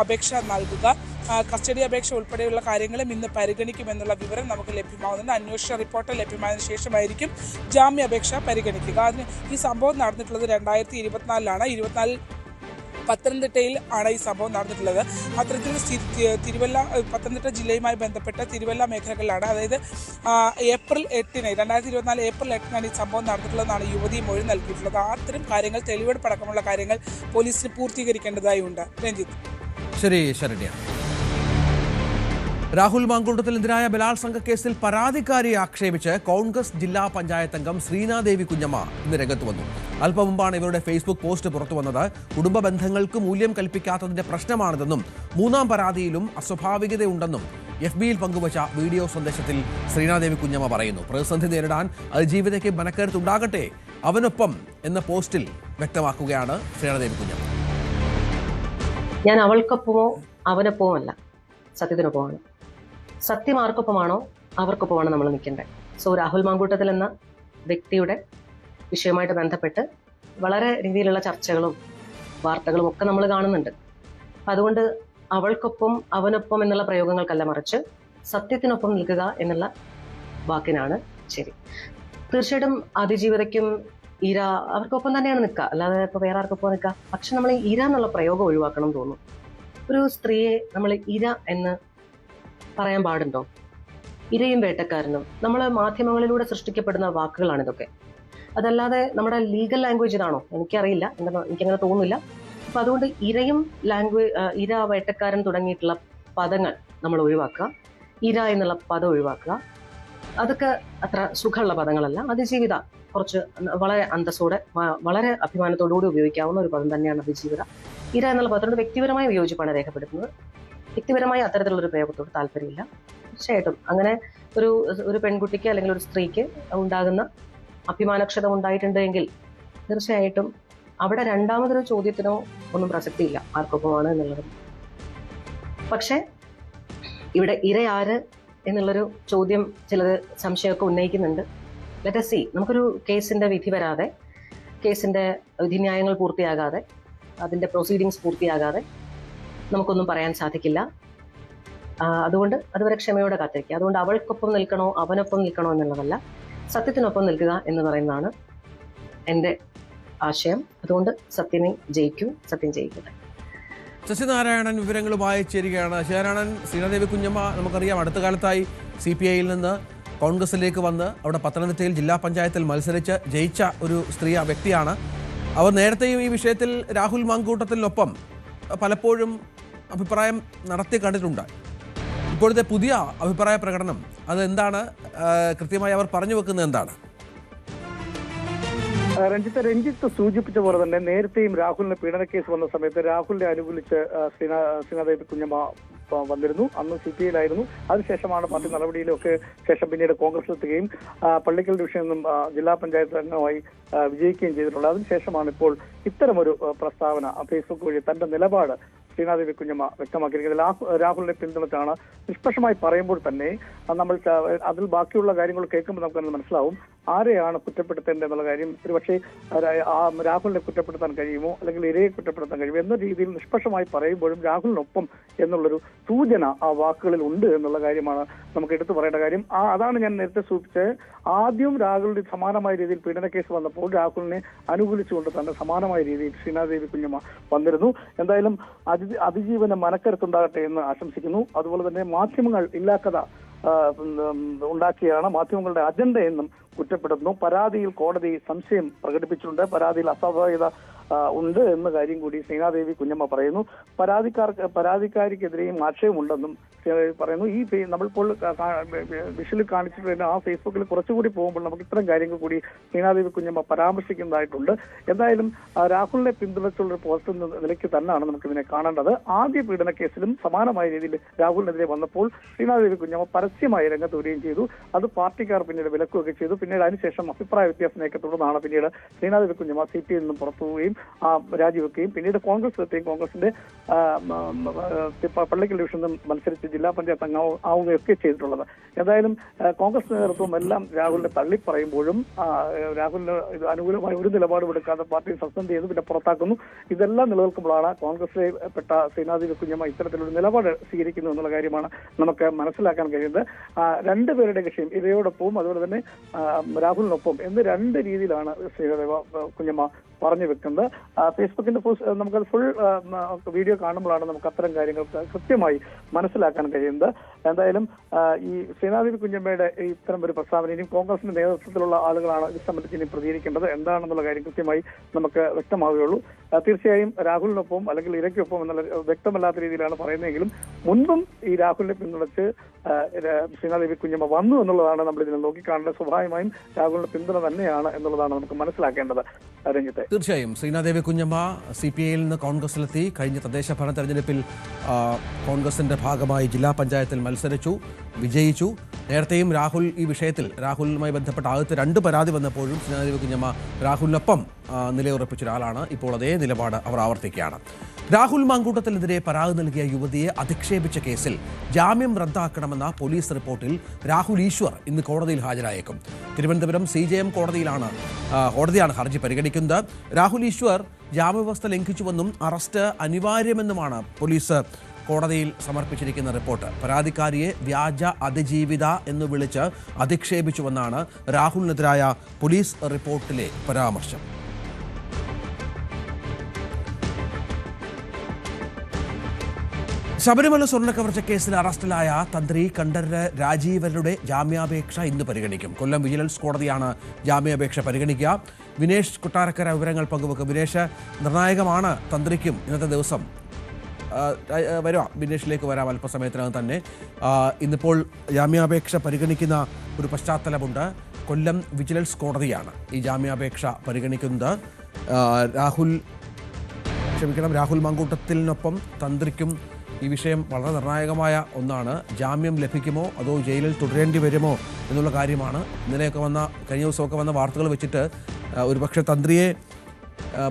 അപേക്ഷ നൽകുക. കസ്റ്റഡി അപേക്ഷ ഉൾപ്പെടെയുള്ള കാര്യങ്ങളും ഇന്ന് പരിഗണിക്കുമെന്നുള്ള വിവരം നമുക്ക് ലഭ്യമാകുന്നുണ്ട്. അന്വേഷണ റിപ്പോർട്ട് ലഭ്യമായതിനു ശേഷമായിരിക്കും ജാമ്യാപേക്ഷ പരിഗണിക്കുക. അതിന് ഈ സംഭവം നടന്നിട്ടുള്ളത് 2024 പത്തനംതിട്ടയിൽ ആണ് ഈ സംഭവം നടന്നിട്ടുള്ളത്. അത്തരത്തിൽ തിരുവല്ല പത്തനംതിട്ട ജില്ലയുമായി ബന്ധപ്പെട്ട തിരുവല്ല മേഖലകളിലാണ്. അതായത് ഏപ്രിൽ 8 2024 ഏപ്രിൽ 8 ഈ സംഭവം നടന്നിട്ടുള്ളതെന്നാണ് യുവതി മൊഴി നൽകിയിട്ടുള്ളത്. അത്തരം കാര്യങ്ങൾ തെളിവെടുപ്പടക്കമുള്ള കാര്യങ്ങൾ പോലീസിന് പൂർത്തീകരിക്കേണ്ടതായി ഉണ്ട്. രഞ്ജിത്ത്. ശരി ശരണ്യ. രാഹുൽ മാങ്കൂട്ടത്തിനെതിരായ ബലാത്സംഗ കേസിൽ പരാതിക്കാരിയെ ആക്ഷേപിച്ച് കോൺഗ്രസ് ജില്ലാ പഞ്ചായത്ത് അംഗം ശ്രീനാദേവി കുഞ്ഞമ്മ ഇന്ന് രംഗത്ത് വന്നു. അല്പം മുമ്പാണ് ഇവരുടെ ഫേസ്ബുക്ക് പോസ്റ്റ് പുറത്തു വന്നത്. കുടുംബ ബന്ധങ്ങൾക്ക് മൂല്യം കൽപ്പിക്കാത്തതിന്റെ പ്രശ്നമാണിതെന്നും 3-ാം പരാതിയിലും അസ്വാഭാവികതയുണ്ടെന്നും FBയിൽ പങ്കുവച്ച വീഡിയോ സന്ദേശത്തിൽ ശ്രീനാദേവി കുഞ്ഞമ്മ പറയുന്നു. പ്രതിസന്ധി നേരിടാൻ അതിജീവിതയ്ക്ക് മനക്കരുത്തുണ്ടാകട്ടെ അവനൊപ്പം എന്ന പോസ്റ്റിൽ വ്യക്തമാക്കുകയാണ് ശ്രീനാദേവി കുഞ്ഞമ്മ. ഞാൻ അവൾക്കൊപ്പമോ അവനൊപ്പമോ അല്ല, സത്യത്തിനൊപ്പമാണ്. സത്യം ആർക്കൊപ്പമാണോ അവർക്കൊപ്പമാണ് നമ്മൾ നിൽക്കേണ്ടത്. സോ രാഹുൽ മാങ്കൂട്ടത്തിൽ എന്ന വ്യക്തിയുടെ വിഷയവുമായിട്ട് ബന്ധപ്പെട്ട് വളരെ രീതിയിലുള്ള ചർച്ചകളും വാർത്തകളും ഒക്കെ നമ്മൾ കാണുന്നുണ്ട്. അതുകൊണ്ട് അവൾക്കൊപ്പം അവനൊപ്പം എന്നുള്ള പ്രയോഗങ്ങൾക്കല്ല, മറിച്ച് സത്യത്തിനൊപ്പം നിൽക്കുക എന്നുള്ള വാക്കിനാണ് ശരി. തീർച്ചയായിട്ടും അതിജീവിതയ്ക്കും ഇര അവർക്കൊപ്പം തന്നെയാണ് നിൽക്കുക, അല്ലാതെ ഇപ്പോൾ വേറെ ആർക്കൊപ്പം നിൽക്കുക. പക്ഷെ നമ്മൾ ഈ ഇര എന്നുള്ള പ്രയോഗം ഒഴിവാക്കണം തോന്നുന്നു. ഒരു സ്ത്രീയെ നമ്മൾ ഇര എന്ന് പറയാൻ പാടുണ്ടോ? ഇരയും വേട്ടക്കാരനും നമ്മൾ മാധ്യമങ്ങളിലൂടെ സൃഷ്ടിക്കപ്പെടുന്ന വാക്കുകളാണ് ഇതൊക്കെ. അതല്ലാതെ നമ്മുടെ ലീഗൽ ലാംഗ്വേജ് ഇതാണോ? എനിക്കറിയില്ല, എനിക്കങ്ങനെ തോന്നുന്നില്ല. അപ്പം അതുകൊണ്ട് ഇരയും ഇര, വേട്ടക്കാരൻ തുടങ്ങിയിട്ടുള്ള പദങ്ങൾ നമ്മൾ ഒഴിവാക്കുക. ഇര എന്നുള്ള പദം ഒഴിവാക്കുക. അതൊക്കെ അത്ര സുഖമുള്ള പദങ്ങളല്ല. അതിജീവിത കുറച്ച് വളരെ അന്തസ്സോടെ വളരെ അഭിമാനത്തോടുകൂടി ഉപയോഗിക്കാവുന്ന ഒരു പദം തന്നെയാണ് അതിജീവിത. ഇര എന്നുള്ള പദത്തോട് വ്യക്തിപരമായ വിയോജിപ്പാണ് രേഖപ്പെടുത്തുന്നത്. വ്യക്തിപരമായി അത്തരത്തിലുള്ളൊരു പ്രയോഗത്തോട് താല്പര്യമില്ല. തീർച്ചയായിട്ടും അങ്ങനെ ഒരു പെൺകുട്ടിക്ക് അല്ലെങ്കിൽ ഒരു സ്ത്രീക്ക് ഉണ്ടാകുന്ന അഭിമാനക്ഷതം ഉണ്ടായിട്ടുണ്ടെങ്കിൽ തീർച്ചയായിട്ടും അവിടെ രണ്ടാമതൊരു ചോദ്യത്തിനോ ഒന്നും പ്രസക്തിയില്ല ആർക്കൊപ്പമാണ് എന്നുള്ളത്. പക്ഷെ ഇവിടെ ഇരയാര് എന്നുള്ളൊരു ചോദ്യം ചിലത് സംശയമൊക്കെ ഉന്നയിക്കുന്നുണ്ട്. Let us see. നമുക്കൊരു കേസിന്റെ വിധി വരാതെ, കേസിന്റെ വിധിന്യായങ്ങൾ പൂർത്തിയാകാതെ, അതിന്റെ പ്രൊസീഡിങ്സ് പൂർത്തിയാകാതെ നമുക്കൊന്നും പറയാൻ സാധിക്കില്ല. അതുകൊണ്ട് അതുവരെ ക്ഷമയോടെ കാത്തിരിക്കുക. അതുകൊണ്ട് അവൾക്കൊപ്പം നിൽക്കണോ അവനൊപ്പം നിൽക്കണോ എന്നുള്ളതല്ല, സത്യത്തിനൊപ്പം നിൽക്കുക എന്ന് പറയുന്നതാണ് എൻ്റെ ആശയം. അതുകൊണ്ട് സത്യമേ ജയിക്കൂ, സത്യം ജയിക്കട്ടെ. ശശിനാരായണൻ വിവരങ്ങളുമായി ചേരുകയാണ്. ശശിനാരായണൻ, ശ്രീനാദേവി കുഞ്ഞമ്മ നമുക്കറിയാം അടുത്ത കാലത്തായി CPIയിൽ നിന്ന് കോൺഗ്രസിലേക്ക് വന്ന് അവിടെ പത്തനംതിട്ടയിൽ ജില്ലാ പഞ്ചായത്തിൽ മത്സരിച്ച് ജയിച്ച ഒരു വ്യക്തിയാണ്. അവർ നേരത്തെയും ഈ വിഷയത്തിൽ രാഹുൽ മാങ്കൂട്ടത്തിനൊപ്പം പലപ്പോഴും അഭിപ്രായം നടത്തി കണ്ടിട്ടുണ്ട്. ഇപ്പോഴത്തെ പുതിയ അഭിപ്രായ പ്രകടനം അതെന്താണ്? കൃത്യമായി അവർ പറഞ്ഞു വെക്കുന്നത് എന്താണ്? രഞ്ജിത്ത് സൂചിപ്പിച്ച പോലെ തന്നെ നേരത്തെയും രാഹുലിന് പീഡന കേസ് വന്ന സമയത്ത് രാഹുലിനെ അനുകൂലിച്ച് ശ്രീനാദേവി കുഞ്ഞമ്മ വന്നിരുന്നു. അന്ന് CPI-യിലായിരുന്നു. അതിനുശേഷമാണ് പാർട്ടി നടപടിയിലൊക്കെ ശേഷം പിന്നീട് കോൺഗ്രസിലെത്തുകയും പള്ളിക്കൽ ഡിവിഷനിൽ നിന്നും ജില്ലാ പഞ്ചായത്ത് അംഗമായി വിജയിക്കുകയും ചെയ്തിട്ടുള്ളത്. അതിനുശേഷമാണ് ഇപ്പോൾ ഇത്തരമൊരു പ്രസ്താവന ഫേസ്ബുക്ക് വഴി തന്റെ നിലപാട് ശ്രീനാദേവി കുഞ്ഞമ്മ വ്യക്തമാക്കിയിരിക്കുന്നത്. രാഹുലിനെ പിന്തുണച്ചാണ്. നിഷ്പക്ഷമായി പറയുമ്പോൾ തന്നെ നമ്മൾ അതിൽ ബാക്കിയുള്ള കാര്യങ്ങൾ കേൾക്കുമ്പോൾ നമുക്ക് മനസ്സിലാവും ആരെയാണ് കുറ്റപ്പെടുത്തേണ്ടത് എന്നുള്ള കാര്യം. ഒരുപക്ഷെ രാഹുലിനെ കുറ്റപ്പെടുത്താൻ കഴിയുമോ അല്ലെങ്കിൽ ഇരയെ കുറ്റപ്പെടുത്താൻ കഴിയുമോ എന്ന രീതിയിൽ നിഷ്പക്ഷമായി പറയുമ്പോഴും രാഹുലിനൊപ്പം എന്നുള്ളൊരു സൂചന ആ വാക്കുകളിൽ ഉണ്ട് എന്നുള്ള കാര്യമാണ് നമുക്ക് എടുത്തു പറയേണ്ട കാര്യം. അതാണ് ഞാൻ നേരത്തെ സൂചിപ്പിച്ചത്. ആദ്യം രാഹുലിന്റെ സമാനമായ രീതിയിൽ പീഡന കേസ് വന്നപ്പോൾ രാഹുലിനെ അനുകൂലിച്ചുകൊണ്ട് തന്നെ സമാനമായ രീതിയിൽ ശ്രീനാദേവി കുഞ്ഞമ്മ വന്നിരുന്നു. എന്തായാലും അതിജീവന മനക്കരുത്തുണ്ടാകട്ടെ എന്ന് ആശംസിക്കുന്നു. അതുപോലെ തന്നെ മാധ്യമങ്ങൾ ഇല്ലാക്കഥ ഉണ്ടാക്കിയാണ് മാധ്യമങ്ങളുടെ അജണ്ട എന്നും കുറ്റപ്പെടുത്തുന്നു. പരാതിയിൽ കോടതി സംശയം പ്രകടിപ്പിച്ചിട്ടുണ്ട്. പരാതിയിൽ അസ്വാഭാവികത ഉണ്ട് എന്ന കാര്യം കൂടി ശ്രീനാദേവി കുഞ്ഞമ്മ പറയുന്നു. പരാതിക്കാരിക്കെതിരെയും ആക്ഷേപമുണ്ടെന്നും ശ്രീനാദേവി പറയുന്നു. ഈ നമ്മളിപ്പോൾ വിഷ്വലിൽ കാണിച്ചിട്ട് ആ ഫേസ്ബുക്കിൽ കുറച്ചുകൂടി പോകുമ്പോൾ നമുക്ക് ഇത്തരം കാര്യങ്ങൾ കൂടി ശ്രീനാദേവി കുഞ്ഞമ്മ പരാമർശിക്കുന്നതായിട്ടുണ്ട്. എന്തായാലും രാഹുലിനെ പിന്തുണച്ചുള്ള ഒരു പോസ്റ്റ് നിലയ്ക്ക് തന്നെയാണ് നമുക്ക് ഇതിനെ കാണേണ്ടത്. ആദ്യ പീഡന കേസിലും സമാനമായ രീതിയിൽ രാഹുലിനെതിരെ വന്നപ്പോൾ ശ്രീനാദേവി കുഞ്ഞമ്മ പരസ്യമായി രംഗത്ത് വരികയും ചെയ്തു. അത് പാർട്ടിക്കാർ പിന്നീട് വിലക്കുകയൊക്കെ ചെയ്തു. പിന്നീട് അതിനുശേഷം അഭിപ്രായ വ്യത്യാസത്തിനൊക്കെ തുടർന്നാണ് പിന്നീട് ശ്രീനാദേവി കുഞ്ഞമ്മ CPI-യിൽ നിന്നും പുറത്തു പോവുകയും രാജിവെക്കുകയും പിന്നീട് കോൺഗ്രസിലെത്തുകയും കോൺഗ്രസിന്റെ പള്ളിക്കൽ ഡിവിഷനിൽ നിന്നും മത്സരിച്ച് ജില്ലാ പഞ്ചായത്ത് ആവുകയൊക്കെ ചെയ്തിട്ടുള്ളത്. എന്തായാലും കോൺഗ്രസ് നേതൃത്വം എല്ലാം രാഹുലിനെ തള്ളിപ്പറയുമ്പോഴും രാഹുലിന് അനുകൂലമായ ഒരു നിലപാടും എടുക്കാതെ പാർട്ടി സസ്പെൻഡ് ചെയ്തു, പിന്നെ പുറത്താക്കുന്നു. ഇതെല്ലാം നിലനിൽക്കുമ്പോഴാണ് കോൺഗ്രസിലെ പെട്ട ശ്രീനാദേവി കുഞ്ഞമ്മ ഇത്തരത്തിലൊരു നിലപാട് സ്വീകരിക്കുന്നു എന്നുള്ള കാര്യമാണ് നമുക്ക് മനസ്സിലാക്കാൻ കഴിയുന്നത്. രണ്ടുപേരുടെ വിഷയം ഇവയോടൊപ്പവും അതുപോലെ തന്നെ രാഹുലിനൊപ്പം എന്ന് രണ്ട് രീതിയിലാണ് ശ്രീനാദേവി കുഞ്ഞമ്മ പറഞ്ഞു വെക്കുന്നത്. ഫേസ്ബുക്കിന്റെ നമുക്കത് ഫുൾ വീഡിയോ കാണുമ്പോഴാണ് നമുക്ക് അത്തരം കാര്യങ്ങൾ കൃത്യമായി മനസ്സിലാക്കാൻ കഴിയുന്നത്. എന്തായാലും ഈ ശ്രീനാദേവി കുഞ്ഞമ്മയുടെ ഇത്തരം ഒരു പ്രസ്താവന ഇനിയും കോൺഗ്രസിന്റെ നേതൃത്വത്തിലുള്ള ആളുകളാണ് ഇത് സംബന്ധിച്ച് ഇനി പ്രതികരിക്കേണ്ടത്. എന്താണെന്നുള്ള കാര്യം കൃത്യമായി നമുക്ക് വ്യക്തമാവുകയുള്ളൂ. തീർച്ചയായും രാഹുലിനൊപ്പം അല്ലെങ്കിൽ ഇരയ്ക്കൊപ്പം എന്നുള്ള വ്യക്തമല്ലാത്ത രീതിയിലാണ് പറയുന്നതെങ്കിലും മുൻപും ഈ രാഹുലിനെ പിന്തുണച്ച് ശ്രീനാദേവി കുഞ്ഞമ്മ വന്നു എന്നുള്ളതാണ് നമ്മൾ ഇതിനെ നോക്കിക്കാണേണ്ടത്. സ്വാഭാവികമായും രാഹുലിന്റെ പിന്തുണ തന്നെയാണ് എന്നുള്ളതാണ് നമുക്ക് മനസ്സിലാക്കേണ്ടത്. രഞ്ജിത്തെ, തീർച്ചയായും ശ്രീനാദേവി കുഞ്ഞമ്മ CPI-യിൽ നിന്ന് കോൺഗ്രസിലെത്തി. കഴിഞ്ഞ തദ്ദേശ ഭരണ തെരഞ്ഞെടുപ്പിൽ കോൺഗ്രസിന്റെ ഭാഗമായി ജില്ലാ പഞ്ചായത്തിൽ മത്സരിച്ചു, വിജയിച്ചു. നേരത്തെയും രാഹുൽ ഈ വിഷയത്തിൽ രാഹുലുമായി ബന്ധപ്പെട്ട ആദ്യത്തെ 2 പരാതി വന്നപ്പോഴും ശ്രീനാദേവി കുഞ്ഞമ്മ രാഹുലിനൊപ്പം നിലയുറപ്പിച്ച ഒരാളാണ്. ഇപ്പോൾ അതേ നിലപാട് അവർ ആവർത്തിക്കുകയാണ്. രാഹുൽ മാങ്കൂട്ടത്തിനെതിരെ പരാതി നൽകിയ യുവതിയെ അധിക്ഷേപിച്ച കേസിൽ ജാമ്യം റദ്ദാക്കണമെന്ന പോലീസ് റിപ്പോർട്ടിൽ രാഹുൽ ഈശ്വർ ഇന്ന് കോടതിയിൽ ഹാജരായേക്കും. തിരുവനന്തപുരം CJM കോടതിയാണ് ഹർജി പരിഗണിക്കുന്നത്. രാഹുൽ ഈശ്വർ ജാമ്യവ്യവസ്ഥ ലംഘിച്ചുവെന്നും അറസ്റ്റ് അനിവാര്യമെന്നുമാണ് പോലീസ് കോടതിയിൽ സമർപ്പിച്ചിരിക്കുന്ന റിപ്പോർട്ട്. പരാതിക്കാരിയെ വ്യാജ അതിജീവിത എന്ന് വിളിച്ച് അധിക്ഷേപിച്ചുവെന്നാണ് രാഹുലിനെതിരായ പോലീസ് റിപ്പോർട്ടിലെ പരാമർശം. ശബരിമല സ്വർണ്ണക്കവർച്ച കേസിൽ അറസ്റ്റിലായ തന്ത്രി കണ്ഠരര് രാജീവരുടെ ജാമ്യാപേക്ഷ ഇന്ന് പരിഗണിക്കും. കൊല്ലം വിജിലൻസ് കോടതിയാണ് ജാമ്യാപേക്ഷ പരിഗണിക്കുക. വിനേഷ് കൊട്ടാരക്കര വിവരങ്ങൾ പങ്കുവെക്കും. വിനേഷ്, നിർണായകമാണ് തന്ത്രിക്കും ഇന്നത്തെ ദിവസം. വിനേഷിലേക്ക് വരാം അല്പസമയത്തിനകം തന്നെ. ഇന്നിപ്പോൾ ജാമ്യാപേക്ഷ പരിഗണിക്കുന്ന ഒരു പശ്ചാത്തലമുണ്ട്. കൊല്ലം വിജിലൻസ് കോടതിയാണ് ഈ ജാമ്യാപേക്ഷ പരിഗണിക്കുന്നത്. രാഹുൽ മാങ്കൂട്ടത്തിനൊപ്പം തന്ത്രിക്കും ഈ വിഷയം വളരെ നിർണായകമായ ഒന്നാണ്. ജാമ്യം ലഭിക്കുമോ അതോ ജയിലിൽ തുടരേണ്ടി വരുമോ എന്നുള്ള കാര്യമാണ്. കഴിഞ്ഞ ദിവസമൊക്കെ വന്ന വാർത്തകൾ വെച്ചിട്ട് ഒരുപക്ഷെ തന്ത്രിയെ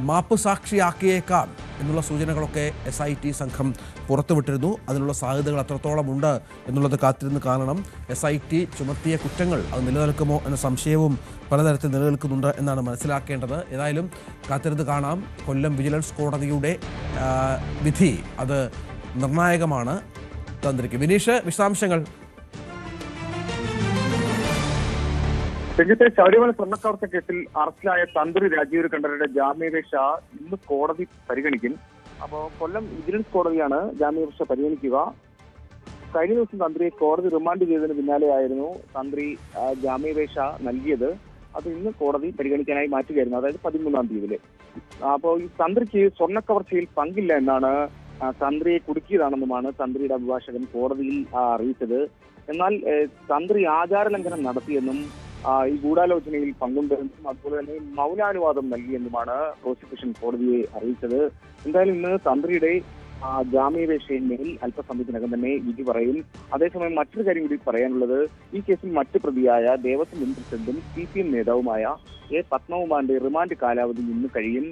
മാപ്പ് സാക്ഷിയാക്കിയേക്കാം എന്നുള്ള സൂചനകളൊക്കെ SIT സംഘം പുറത്തുവിട്ടിരുന്നു. അതിനുള്ള സാധ്യതകൾ അത്രത്തോളം ഉണ്ട് എന്നുള്ളത് കാത്തിരുന്ന് കാണണം. SIT ചുമത്തിയ കുറ്റങ്ങൾ അത് നിലനിൽക്കുമോ എന്ന സംശയവും പലതരത്തിൽ നിലനിൽക്കുന്നുണ്ട് എന്നാണ് മനസ്സിലാക്കേണ്ടത്. ഏതായാലും കാത്തിരുന്ന് കാണാം. കൊല്ലം വിജിലൻസ് കോടതിയുടെ വിധി അത് നിർണായകമാണ് തന്ത്രിക്ക്. വിനീഷ്, വിശദാംശങ്ങൾ. ശബരിമല സ്വർണ്ണക്കവർച്ച കേസിൽ അറസ്റ്റിലായ തന്ത്രി രാജീവ് കണ്ഠരരുടെ ജാമ്യാപേക്ഷ ഇന്ന് കോടതി പരിഗണിക്കും. അപ്പോൾ കൊല്ലം വിജിലൻസ് കോടതിയാണ് ജാമ്യാപേക്ഷ പരിഗണിക്കുക. കഴിഞ്ഞ ദിവസം തന്ത്രിയെ കോടതി റിമാൻഡ് ചെയ്തതിന് പിന്നാലെയായിരുന്നു തന്ത്രി ജാമ്യാപേക്ഷ നൽകിയത്. അത് ഇന്ന് കോടതി പരിഗണിക്കാനായി മാറ്റുകയായിരുന്നു. അതായത് 13-ാം തീയതിയിൽ അപ്പോൾ ഈ തന്ത്രിക്ക് സ്വർണ്ണക്കവർച്ചയിൽ പങ്കില്ല എന്നാണ് തന്ത്രിയെ കുടുക്കിയതാണെന്നുമാണ് തന്ത്രിയുടെ അഭിഭാഷകൻ കോടതിയിൽ അറിയിച്ചത്. എന്നാൽ തന്ത്രി ആചാരലംഘനം നടത്തിയെന്നും ഈ ഗൂഢാലോചനയിൽ പങ്കുണ്ടെന്നും അതുപോലെ തന്നെ മൗനാനുവാദം നൽകിയെന്നുമാണ് പ്രോസിക്യൂഷൻ കോടതിയെ അറിയിച്ചത്. എന്തായാലും ഇന്ന് തന്ത്രിയുടെ ജാമ്യാപേക്ഷയിന്മേൽ അല്പസമയത്തിനകം തന്നെ വിധി പറയും. അതേസമയം മറ്റൊരു കാര്യം കൂടി പറയാനുള്ളത്, ഈ കേസിൽ മറ്റു പ്രതിയായ ദേവസ്വം മുൻ പ്രസിഡന്റും CPM നേതാവുമായ A. പത്മകുമാറിന്റെ റിമാൻഡ് കാലാവധി ഇന്ന് കഴിയും.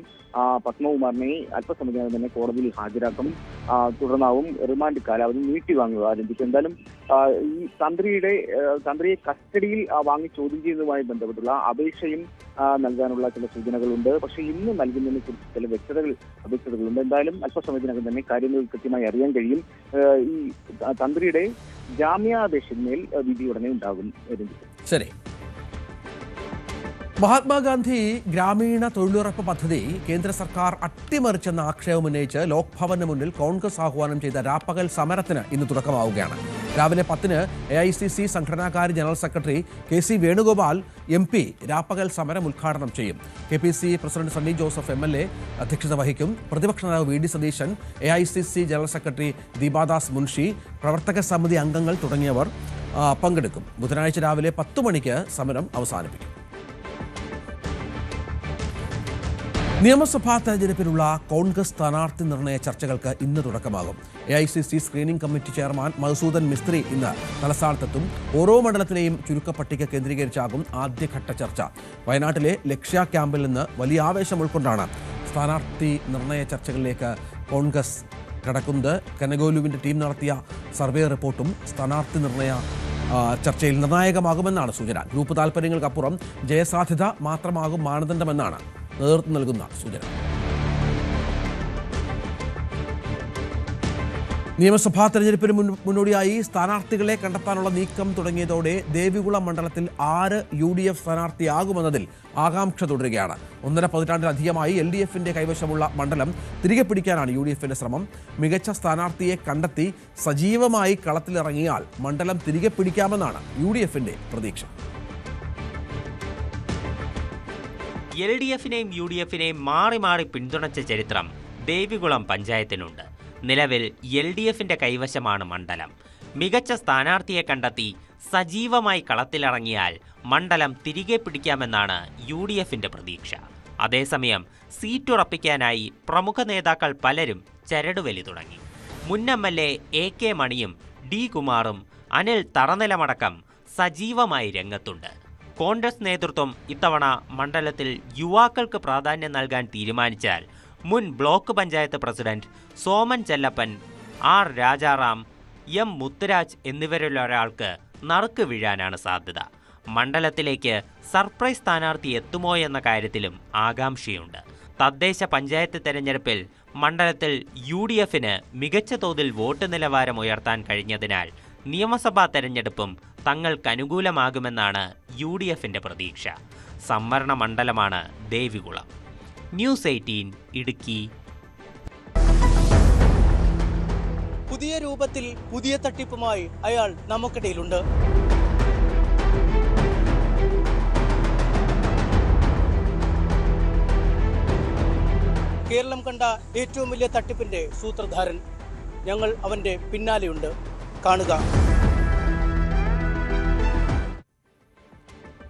പത്മകുമാറിനെ അല്പസമയത്തിനകം തന്നെ കോടതിയിൽ ഹാജരാക്കും. തുടർന്നാവും റിമാൻഡ് കാലാവധി നീട്ടിവാങ്ങുക ആരംഭിക്കും. എന്തായാലും ഈ തന്ത്രിയെ കസ്റ്റഡിയിൽ വാങ്ങി ചോദ്യം ചെയ്യുന്നതുമായി ബന്ധപ്പെട്ടുള്ള അപേക്ഷയും നൽകാനുള്ള ചില സൂചനകളുണ്ട്. പക്ഷേ ഇന്ന് നൽകുന്നതിനെ കുറിച്ച് ചില വ്യക്തതകളുണ്ട്. എന്തായാലും അല്പസമയത്തിനകം തന്നെ കാര്യങ്ങൾ കൃത്യമായി അറിയാൻ കഴിയും. ഈ തന്ത്രിയുടെ ജാമ്യാപേക്ഷയിന്മേൽ വിധി ഉടനെ ഉണ്ടാകും. ശരി. മഹാത്മാഗാന്ധി ഗ്രാമീണ തൊഴിലുറപ്പ് പദ്ധതി കേന്ദ്ര സർക്കാർ അട്ടിമറിച്ചെന്ന ആക്ഷേപം ഉന്നയിച്ച് ലോക്ഭവന് മുന്നിൽ കോൺഗ്രസ് ആഹ്വാനം ചെയ്ത രാപ്പകൽ സമരത്തിന് ഇന്ന് തുടക്കമാവുകയാണ്. രാവിലെ 10-ന് AICC സംഘടനാകാര്യ general secretary KC Venugopal MP രാപ്പകൽ സമരം ഉദ്ഘാടനം ചെയ്യും. KPC president Sunny Joseph MLA അധ്യക്ഷത വഹിക്കും. പ്രതിപക്ഷ നേതാവ് VD Satheesan, AICC general secretary Deepa Das Munshi, പ്രവർത്തക സമിതി അംഗങ്ങൾ തുടങ്ങിയവർ പങ്കെടുക്കും. ബുധനാഴ്ച രാവിലെ 10 മണിക്ക് സമരം അവസാനിപ്പിക്കും. നിയമസഭാ തെരഞ്ഞെടുപ്പിനുള്ള കോൺഗ്രസ് സ്ഥാനാർത്ഥി നിർണയ ചർച്ചകൾക്ക് ഇന്ന് തുടക്കമാകും. AICC screening committee chairman Madhusudan Mistry ഇന്ന് തലസ്ഥാനത്തെത്തും. ഓരോ മണ്ഡലത്തിലെയും ചുരുക്കപ്പട്ടിക കേന്ദ്രീകരിച്ചാകും ആദ്യഘട്ട ചർച്ച. വയനാട്ടിലെ ലക്ഷ്യ ക്യാമ്പിൽ നിന്ന് വലിയ ആവേശം ഉൾക്കൊണ്ടാണ് സ്ഥാനാർത്ഥി നിർണയ ചർച്ചകളിലേക്ക് കോൺഗ്രസ് കടക്കുന്നത്. കനഗോലുവിൻ്റെ ടീം നടത്തിയ സർവേ റിപ്പോർട്ടും സ്ഥാനാർത്ഥി നിർണയ ചർച്ചയിൽ നിർണായകമാകുമെന്നാണ് സൂചന. ഗ്രൂപ്പ് താൽപ്പര്യങ്ങൾക്കപ്പുറം ജയസാധ്യത മാത്രമാകും മാനദണ്ഡമെന്നാണ് നേതൃത്വം നൽകുന്ന സൂചന. നിയമസഭാ തെരഞ്ഞെടുപ്പിന് മുന്നോടിയായി സ്ഥാനാർത്ഥികളെ കണ്ടെത്താനുള്ള നീക്കം തുടങ്ങിയതോടെ ദേവികുളം മണ്ഡലത്തിൽ 6 UDF സ്ഥാനാർത്ഥിയാകുമെന്നതിൽ ആകാംക്ഷ തുടരുകയാണ്. 1.5 പതിറ്റാണ്ടിലധികമായി LDFിന്റെ കൈവശമുള്ള മണ്ഡലം തിരികെ പിടിക്കാനാണ് UDFിന്റെ ശ്രമം. മികച്ച സ്ഥാനാർത്ഥിയെ കണ്ടെത്തി സജീവമായി കളത്തിലിറങ്ങിയാൽ മണ്ഡലം തിരികെ പിടിക്കാമെന്നാണ് UDFിന്റെ പ്രതീക്ഷ. LDFിനെയും UDFിനെയും മാറി മാറി പിന്തുണച്ച ചരിത്രം ദേവികുളം പഞ്ചായത്തിനുണ്ട്. നിലവിൽ LDFിന്റെ കൈവശമാണ് മണ്ഡലം. മികച്ച സ്ഥാനാർത്ഥിയെ കണ്ടെത്തി സജീവമായി കളത്തിലിറങ്ങിയാൽ മണ്ഡലം തിരികെ പിടിക്കാമെന്നാണ് UDFിന്റെ പ്രതീക്ഷ. അതേസമയം സീറ്റുറപ്പിക്കാനായി പ്രമുഖ നേതാക്കൾ പലരും ചരടുവലി തുടങ്ങി. മുൻ MLA AK മണിയും D കുമാറും അനിൽ തറനിലമടക്കം സജീവമായി രംഗത്തുണ്ട്. കോൺഗ്രസ് നേതൃത്വം ഇത്തവണ മണ്ഡലത്തിൽ യുവാക്കൾക്ക് പ്രാധാന്യം നൽകാൻ തീരുമാനിച്ചാൽ മുൻ block panchayat president Soman Chellappan, R Rajaram, M Muthuraj എന്നിവരിലൊരാൾക്ക് നറുക്ക് വീഴാനാണ് സാധ്യത. മണ്ഡലത്തിലേക്ക് സർപ്രൈസ് സ്ഥാനാർത്ഥി എത്തുമോ എന്ന കാര്യത്തിലും ആകാംക്ഷയുണ്ട്. തദ്ദേശ പഞ്ചായത്ത് തെരഞ്ഞെടുപ്പിൽ മണ്ഡലത്തിൽ UDFിന് മികച്ച തോതിൽ വോട്ട് നിലവാരം ഉയർത്താൻ കഴിഞ്ഞതിനാൽ നിയമസഭാ തെരഞ്ഞെടുപ്പും തങ്ങൾക്കനുകൂലമാകുമെന്നാണ് UDFിന്റെ പ്രതീക്ഷ. സംവരണ മണ്ഡലമാണ് ദേവികുളം. News 18 ഇടുക്കി. പുതിയ രൂപത്തിൽ പുതിയ തട്ടിപ്പുമായി അയാൾ നമുക്കിടയിലുണ്ട്. കേരളം കണ്ട ഏറ്റവും വലിയ തട്ടിപ്പിന്റെ സൂത്രധാരൻ. ഞങ്ങൾ അവന്റെ പിന്നാലെയുണ്ട്. കാണുക.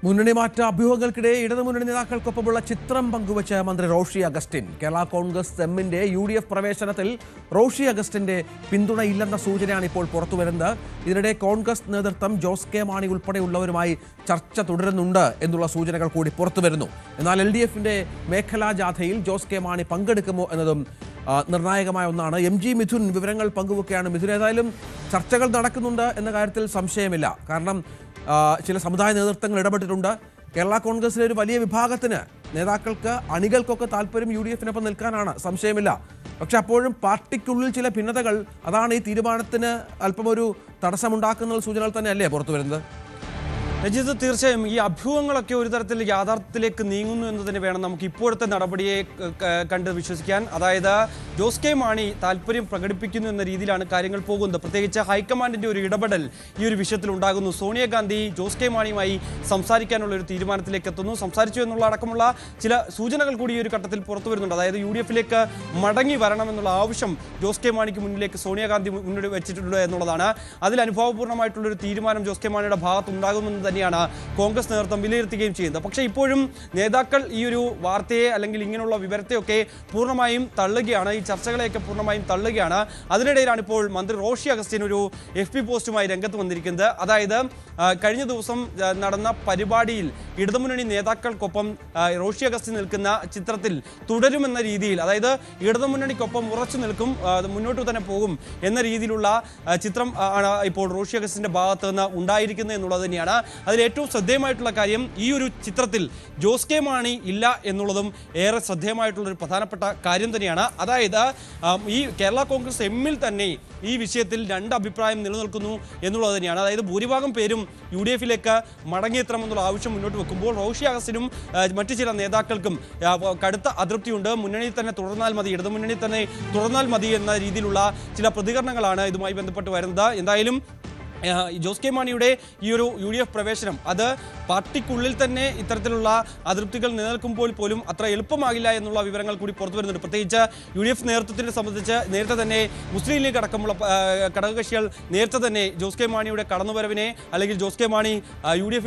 മുന്നണി മാറ്റ അഭ്യൂഹങ്ങൾക്കിടെ ഇടതുമുന്നണി നേതാക്കൾക്കൊപ്പമുള്ള ചിത്രം പങ്കുവച്ച് മന്ത്രി റോഷി അഗസ്റ്റിൻ. കേരള കോൺഗ്രസ് എമ്മിന്റെ UDF പ്രവേശനത്തിൽ റോഷി അഗസ്റ്റിന്റെ പിന്തുണയില്ലെന്ന സൂചനയാണ് ഇപ്പോൾ പുറത്തുവരുന്നത്. ഇതിനിടെ കോൺഗ്രസ് നേതൃത്വം ജോസ് കെ മാണി ഉൾപ്പെടെയുള്ളവരുമായി ചർച്ച തുടരുന്നുണ്ട് എന്നുള്ള സൂചനകൾ കൂടി പുറത്തുവരുന്നു. എന്നാൽ LDFിന്റെ മേഖലാ ജാഥയിൽ ജോസ് കെ മാണി പങ്കെടുക്കുമോ എന്നതും നിർണായകമായ ഒന്നാണ്. MG മിഥുൻ വിവരങ്ങൾ പങ്കുവെക്കുകയാണ്. മിഥുൻ, ഏതായാലും ചർച്ചകൾ നടക്കുന്നുണ്ട് എന്ന കാര്യത്തിൽ സംശയമില്ല. കാരണം ചില സമുദായ നേതൃത്വങ്ങൾ ഇടപെട്ടിട്ടുണ്ട്. കേരള കോൺഗ്രസിലെ ഒരു വലിയ വിഭാഗത്തിന്, നേതാക്കൾക്ക്, അണികൾക്കൊക്കെ താല്പര്യം UDFിനൊപ്പം നിൽക്കാനാണ്, സംശയമില്ല. പക്ഷെ അപ്പോഴും പാർട്ടിക്കുള്ളിൽ ചില ഭിന്നതകൾ, അതാണ് ഈ തീരുമാനത്തിന് അല്പമൊരു തടസ്സമുണ്ടാക്കുന്ന സൂചനകൾ തന്നെയല്ലേ പുറത്തു വരുന്നത്? രജിത്, തീർച്ചയായും ഈ അഭ്യൂഹങ്ങളൊക്കെ ഒരു തരത്തിൽ യാഥാർത്ഥ്യത്തിലേക്ക് നീങ്ങുന്നു എന്ന് തന്നെ വേണം നമുക്ക് ഇപ്പോഴത്തെ നടപടിയെ കണ്ട് വിശ്വസിക്കാൻ. അതായത് ജോസ് കെ മാണി താല്പര്യം പ്രകടിപ്പിക്കുന്നു എന്ന രീതിയിലാണ് കാര്യങ്ങൾ പോകുന്നത്. പ്രത്യേകിച്ച് ഹൈക്കമാൻഡിന്റെ ഒരു ഇടപെടൽ ഈ ഒരു വിഷയത്തിൽ ഉണ്ടാകുന്നു. സോണിയാഗാന്ധി ജോസ് കെ മാണിയുമായി സംസാരിക്കാനുള്ള ഒരു തീരുമാനത്തിലേക്ക് എത്തുന്നു. സംസാരിച്ചു എന്നുള്ള അടക്കമുള്ള ചില സൂചനകൾ കൂടി ഈ ഒരു ഘട്ടത്തിൽ പുറത്തു വരുന്നുണ്ട്. അതായത് UDF മടങ്ങി വരണമെന്നുള്ള ആവശ്യം ജോസ് കെ മാണിക്ക് മുന്നിലേക്ക് സോണിയാഗാന്ധി മുന്നോട്ട് വെച്ചിട്ടുണ്ട് എന്നുള്ളതാണ്. അതിൽ അനുഭാവപൂർണ്ണമായിട്ടുള്ളൊരു തീരുമാനം ജോസ് കെ മാണിയുടെ ഭാഗത്തുണ്ടാകുമെന്ന് തന്നെയാണ് കോൺഗ്രസ് നേതൃത്വം വിലയിരുത്തുകയും ചെയ്യുന്നത്. പക്ഷേ ഇപ്പോഴും നേതാക്കൾ ഈ ഒരു വാർത്തയെ അല്ലെങ്കിൽ ഇങ്ങനെയുള്ള വിവരത്തെയൊക്കെ പൂർണ്ണമായും തള്ളുകയാണ്. ഈ ചർച്ചകളെയൊക്കെ പൂർണ്ണമായും തള്ളുകയാണ്. അതിനിടയിലാണ് ഇപ്പോൾ മന്ത്രി റോഷി അഗസ്റ്റിൻ ഒരു FB പോസ്റ്റുമായി രംഗത്ത് വന്നിരിക്കുന്നത്. അതായത് കഴിഞ്ഞ ദിവസം നടന്ന പരിപാടിയിൽ ഇടതുമുന്നണി നേതാക്കൾക്കൊപ്പം റോഷി അഗസ്റ്റിൻ നിൽക്കുന്ന ചിത്രത്തിൽ തുടരുമെന്ന രീതിയിൽ, അതായത് ഇടതുമുന്നണിക്കൊപ്പം ഉറച്ചു നിൽക്കും, മുന്നോട്ട് തന്നെ പോകും എന്ന രീതിയിലുള്ള ചിത്രം ആണ് ഇപ്പോൾ റോഷി അഗസ്റ്റിന്റെ ഭാഗത്ത് നിന്ന് ഉണ്ടായിരിക്കുന്നത് എന്നുള്ളത് തന്നെയാണ്. അതിൽ ഏറ്റവും ശ്രദ്ധേയമായിട്ടുള്ള കാര്യം ഈ ഒരു ചിത്രത്തിൽ ജോസ് കെ മാണി ഇല്ല എന്നുള്ളതും ഏറെ ശ്രദ്ധേയമായിട്ടുള്ളൊരു പ്രധാനപ്പെട്ട കാര്യം തന്നെയാണ്. അതായത് ഈ കേരള കോൺഗ്രസ് എമ്മിൽ തന്നെ ഈ വിഷയത്തിൽ രണ്ട് അഭിപ്രായം നിലനിൽക്കുന്നു എന്നുള്ളത് തന്നെയാണ്. അതായത് ഭൂരിഭാഗം പേരും UDF മടങ്ങിയെത്തണമെന്നുള്ള ആവശ്യം മുന്നോട്ട് വെക്കുമ്പോൾ റോഷി അഗസ്റ്റിനും മറ്റു ചില നേതാക്കൾക്കും കടുത്ത അതൃപ്തിയുണ്ട്. മുന്നണിയിൽ തന്നെ തുടർന്നാൽ മതി, ഇടതുമുന്നണിയിൽ തന്നെ തുടർന്നാൽ മതി എന്ന രീതിയിലുള്ള ചില പ്രതികരണങ്ങളാണ് ഇതുമായി ബന്ധപ്പെട്ട് വരുന്നത്. എന്തായാലും ജോസ് കെ മാണിയുടെ ഈ ഒരു UDF പ്രവേശനം അത് പാർട്ടിക്കുള്ളിൽ തന്നെ ഇത്തരത്തിലുള്ള അതൃപ്തികൾ നിലനിൽക്കുമ്പോൾ പോലും അത്ര എളുപ്പമാകില്ല എന്നുള്ള വിവരങ്ങൾ കൂടി പുറത്തു വരുന്നുണ്ട്. പ്രത്യേകിച്ച് UDF നേതൃത്വത്തിനെ സംബന്ധിച്ച് നേരത്തെ തന്നെ മുസ്ലിം ലീഗ് അടക്കമുള്ള ഘടകകക്ഷികൾ നേരത്തെ തന്നെ ജോസ് കെ മാണിയുടെ കടന്നുവരവിനെ അല്ലെങ്കിൽ ജോസ് കെ മാണി UDF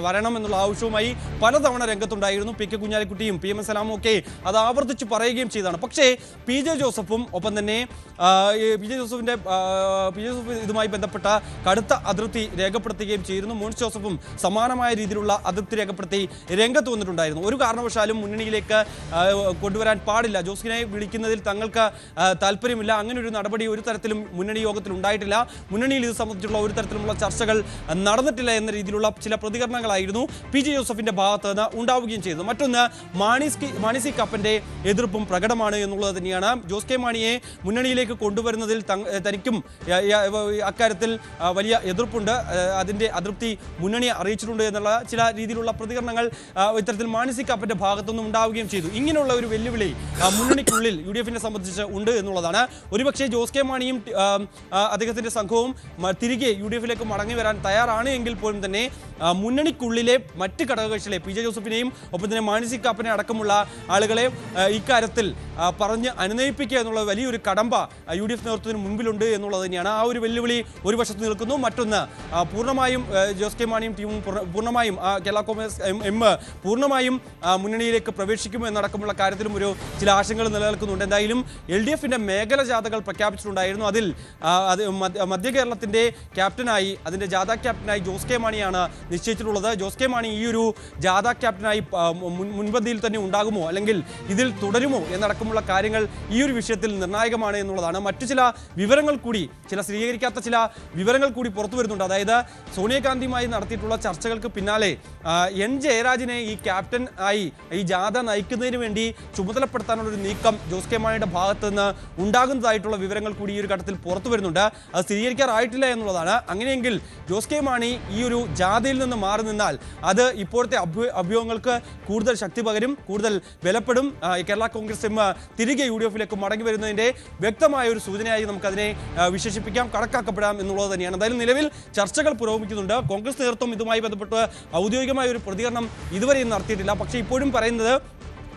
വരണം എന്നുള്ള ആവശ്യവുമായി പലതവണ രംഗത്തുണ്ടായിരുന്നു. PK കുഞ്ഞാലിക്കുട്ടിയും PM സലാമും ഒക്കെ അത് ആവർത്തിച്ച് പറയുകയും ചെയ്തതാണ്. പക്ഷേ PJ ജോസഫും ഒപ്പം തന്നെ PJ ജോസഫ് ഇതുമായി ബന്ധപ്പെട്ട കടുത്ത അതൃപ്തി രേഖപ്പെടുത്തുകയും ചെയ്തിരുന്നു. മോൻസ് ജോസഫും സമാനമായ രീതിയിലുള്ള അതൃപ്തി രേഖപ്പെടുത്തി രംഗത്ത് വന്നിട്ടുണ്ടായിരുന്നു. ഒരു കാരണവശാലും മുന്നണിയിലേക്ക് കൊണ്ടുവരാൻ പാടില്ല, ജോസിനെ വിളിക്കുന്നതിൽ തങ്ങൾക്ക് താല്പര്യമില്ല, അങ്ങനെ ഒരു നടപടി ഒരു തരത്തിലും മുന്നണി യോഗത്തിൽ ഉണ്ടായിട്ടില്ല, മുന്നണിയിൽ ഇത് സംബന്ധിച്ചുള്ള ഒരു തരത്തിലുള്ള ചർച്ചകൾ നടന്നിട്ടില്ല എന്ന രീതിയിലുള്ള ചില പ്രതികരണങ്ങളായിരുന്നു PJ ജോസഫിന്റെ ഭാഗത്ത് നിന്ന് ഉണ്ടാവുകയും ചെയ്തത്. മറ്റൊന്ന് മാണി സി കാപ്പന്റെ എതിർപ്പും പ്രകടമാണ് എന്നുള്ളത് തന്നെയാണ്. ജോസ് കെ മാണിയെ മുന്നണിയിലേക്ക് കൊണ്ടുവരുന്നതിൽ തനിക്കും അക്കാര്യത്തിൽ വലിയ എതിർപ്പുണ്ട്, അതിൻ്റെ അതൃപ്തി മുന്നണിയെ അറിയിച്ചിട്ടുണ്ട് എന്നുള്ള ചില രീതിയിലുള്ള പ്രതികരണങ്ങൾ ഇത്തരത്തിൽ മാണി സി കാപ്പന്റെ ഭാഗത്തുനിന്നും ഉണ്ടാവുകയും ചെയ്തു. ഇങ്ങനെയുള്ള ഒരു വെല്ലുവിളി മുന്നണിക്കുള്ളിൽ UDF സംബന്ധിച്ച് ഉണ്ട് എന്നുള്ളതാണ്. ഒരുപക്ഷെ ജോസ് കെ മാണിയും അദ്ദേഹത്തിന്റെ സംഘവും തിരികെ UDF മടങ്ങി വരാൻ തയ്യാറാണ് എങ്കിൽ പോലും തന്നെ മുന്നണിക്കുള്ളിലെ മറ്റ് ഘടകകക്ഷികളെ PJ ജോസഫിനെയും ഒപ്പം തന്നെ മാണി സി കാപ്പനെ അടക്കമുള്ള ആളുകളെ ഇക്കാര്യത്തിൽ പറഞ്ഞ് അനുനയിപ്പിക്കുക എന്നുള്ള വലിയൊരു കടമ്പ UDF നേതൃത്വത്തിന് മുൻപിലുണ്ട് എന്നുള്ളത് തന്നെയാണ്. ആ ഒരു വെല്ലുവിളി ഒരു വശത്ത് നിൽക്കുന്നു. മറ്റൊന്ന് പൂർണ്ണമായും ജോസ് കെ മാണിയും ടീമും പൂർണ്ണമായും കേരള കോൺഗ്രസ് എം പൂർണ്ണമായും മുന്നണിയിലേക്ക് പ്രവേശിക്കുമോ എന്നടക്കമുള്ള കാര്യത്തിലും ഒരു ചില ആശങ്കകൾ നിലനിൽക്കുന്നുണ്ട്. എന്തായാലും LDF മേഖല ജാഥകൾ പ്രഖ്യാപിച്ചിട്ടുണ്ടായിരുന്നു. അതിൽ മധ്യ കേരളത്തിന്റെ ക്യാപ്റ്റനായി, അതിന്റെ ജാഥ ക്യാപ്റ്റനായി ജോസ് കെ മാണിയാണ് നിശ്ചയിച്ചിട്ടുള്ളത്. ജോസ് കെ മാണി ഈ ഒരു ജാഥ ക്യാപ്റ്റനായി മുൻപന്തിയിൽ തന്നെ ഉണ്ടാകുമോ അല്ലെങ്കിൽ ഇതിൽ തുടരുമോ എന്നടക്കമുള്ള കാര്യങ്ങൾ ഈ ഒരു വിഷയത്തിൽ നിർണായകമാണ് എന്നുള്ളതാണ്. മറ്റു ചില വിവരങ്ങൾ കൂടി, ചില സ്ഥിരീകരിക്കാത്ത ചില വിവരങ്ങൾ കൂടി പുറത്തു വരുന്നുണ്ട്. അതായത് സോണിയാഗാന്ധിയുമായി നടത്തിയിട്ടുള്ള ചർച്ചകൾക്ക് പിന്നാലെ N ജയരാജിനെ ഈ ക്യാപ്റ്റൻ ആയി ഈ ജാഥ നയിക്കുന്നതിന് വേണ്ടി ചുമതലപ്പെടുത്താനുള്ളൊരു നീക്കം ജോസ് കെ മാണിയുടെ ഭാഗത്ത് നിന്ന് ഉണ്ടാകുന്നതായിട്ടുള്ള വിവരങ്ങൾ കൂടി ഈ ഒരു ഘട്ടത്തിൽ പുറത്തു വരുന്നുണ്ട്. അത് സ്ഥിരീകരിക്കാറായിട്ടില്ല എന്നുള്ളതാണ്. അങ്ങനെയെങ്കിൽ ജോസ് കെ മാണി ഈ ഒരു ജാഥയിൽ നിന്ന് മാറി നിന്നാൽ അത് ഇപ്പോഴത്തെ അഭ്യൂഹങ്ങൾക്ക് കൂടുതൽ ശക്തി പകരും, കൂടുതൽ ബലപ്പെടും. കേരള കോൺഗ്രസ് എം തിരികെ UDF മടങ്ങി വരുന്നതിൻ്റെ വ്യക്തമായ ഒരു സൂചനയായി നമുക്കതിനെ വിശേഷിപ്പിക്കാം, കണക്കാക്കപ്പെടാം എന്നുള്ളത് തന്നെയാണ്. എന്തായാലും നിലവിൽ ചർച്ചകൾ പുരോഗമിക്കുന്നുണ്ട്. കോൺഗ്രസ് നേതൃത്വം ഇതുമായി ബന്ധപ്പെട്ട് ഔദ്യോഗികമായ ഒരു പ്രതികരണം ഇതുവരെയും നടത്തിയിട്ടില്ല. പക്ഷേ ഇപ്പോഴും പറയുന്നത്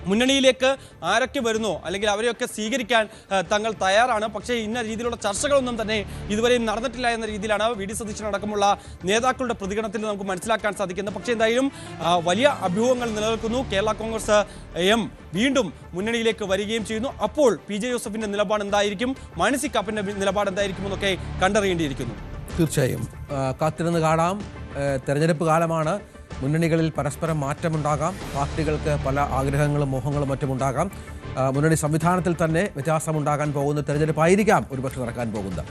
മുന്നണിയിലേക്ക് ആരൊക്കെ വരുന്നോ അല്ലെങ്കിൽ അവരെയൊക്കെ സ്വീകരിക്കാൻ തങ്ങൾ തയ്യാറാണ്. പക്ഷേ ഇന്ന രീതിയിലുള്ള ചർച്ചകളൊന്നും തന്നെ ഇതുവരെയും നടന്നിട്ടില്ല എന്ന രീതിയിലാണ് VD സതീശനടക്കമുള്ള നേതാക്കളുടെ പ്രതികരണത്തിൽ നമുക്ക് മനസ്സിലാക്കാൻ സാധിക്കുന്നത്. പക്ഷേ എന്തായാലും വലിയ അഭ്യൂഹങ്ങൾ നിലനിൽക്കുന്നു. കേരള കോൺഗ്രസ് എം വീണ്ടും മുന്നണിയിലേക്ക് വരികയും ചെയ്യുന്നു. അപ്പോൾ PJ ജോസഫിന്റെ നിലപാട് എന്തായിരിക്കും, മാണി സി കാപ്പന്റെ നിലപാട് എന്തായിരിക്കും എന്നൊക്കെ കണ്ടറിയേണ്ടിയിരിക്കുന്നു. തീർച്ചയായും കാത്തിരുന്ന് കാണാം. തെരഞ്ഞെടുപ്പ് കാലമാണ്. മുന്നണികളിൽ പരസ്പരം മാറ്റമുണ്ടാകാം, പാർട്ടികൾക്ക് പല ആഗ്രഹങ്ങളും മോഹങ്ങളും മറ്റുമുണ്ടാകാം. മുന്നണി സംവിധാനത്തിൽ തന്നെ വ്യത്യാസമുണ്ടാകാൻ പോകുന്ന തെരഞ്ഞെടുപ്പായിരിക്കാം ഒരുപക്ഷെ നടക്കാൻ പോകുന്നത്.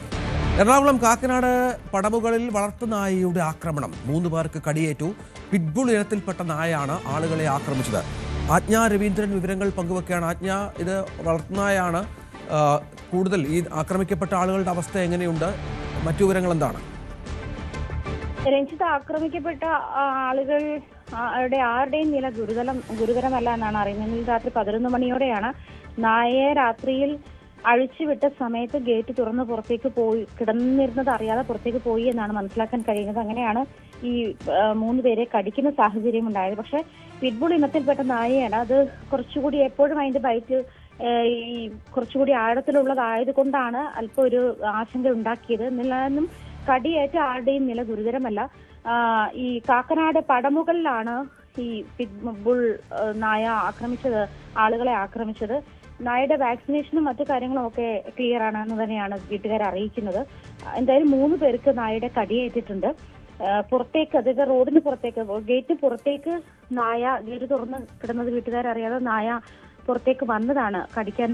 എറണാകുളം കാക്കനാട് പടമുകളിൽ വളർത്തുനായയുടെ ആക്രമണം, 3 പേർക്ക് കടിയേറ്റു. പിറ്റ്ബുൾ ഇനത്തിൽപ്പെട്ട നായയാണ് ആളുകളെ ആക്രമിച്ചത്. ആജ്ഞ രവീന്ദ്രൻ വിവരങ്ങൾ പങ്കുവെക്കുകയാണ്. ആജ്ഞ, ഇത് വളർത്തുനായാണ്. കൂടുതൽ ഈ ആക്രമിക്കപ്പെട്ട ആളുകളുടെ അവസ്ഥ എങ്ങനെയുണ്ട്, മറ്റു വിവരങ്ങൾ എന്താണ്? രഞ്ജിത്ത്, ആക്രമിക്കപ്പെട്ട ആളുകൾ ആരുടെയും നില ഗുരുതരമല്ല എന്നാണ് അറിയുന്നത്. ഇന്നലെ രാത്രി 11 മണിയോടെയാണ് നായയെ രാത്രിയിൽ അഴിച്ചുവിട്ട സമയത്ത് ഗേറ്റ് തുറന്ന് പുറത്തേക്ക് പോയി, കിടന്നിരുന്നത് അറിയാതെ പുറത്തേക്ക് പോയി എന്നാണ് മനസ്സിലാക്കാൻ കഴിയുന്നത്. അങ്ങനെയാണ് ഈ 3 പേരെ കടിക്കുന്ന സാഹചര്യം ഉണ്ടായത്. പക്ഷെ പിറ്റ്ബുൾ ഇനത്തിൽപ്പെട്ട നായയാണ്. അത് കുറച്ചുകൂടി എപ്പോഴും അതിന്റെ ബൈറ്റ് ഈ കുറച്ചുകൂടി ആഴത്തിലുള്ളതായത് കൊണ്ടാണ് അല്പം ഒരു ആശങ്ക ഉണ്ടാക്കിയത്. എന്നില്ലാന്നും കടിയേറ്റ ആരുടെയും നില ഗുരുതരമല്ല. ഈ കാക്കനാട് പടമുകളിലാണ് ഈ പിറ്റ്ബുൾ നായ ആളുകളെ ആക്രമിച്ചത്. നായയുടെ വാക്സിനേഷനും മറ്റു കാര്യങ്ങളും ഒക്കെ ക്ലിയർ ആണെന്ന് തന്നെയാണ് വീട്ടുകാരെ അറിയിക്കുന്നത്. എന്തായാലും 3 പേർക്ക് നായയുടെ കടിയേറ്റിട്ടുണ്ട്. പുറത്തേക്ക്, അതായത് റോഡിന് പുറത്തേക്ക്, ഗേറ്റ് പുറത്തേക്ക് ഗേറ്റ് തുറന്ന് കിടന്നത് വീട്ടുകാരറിയാതെ നായ പുറത്തേക്ക് വന്നതാണ് കടിക്കാൻ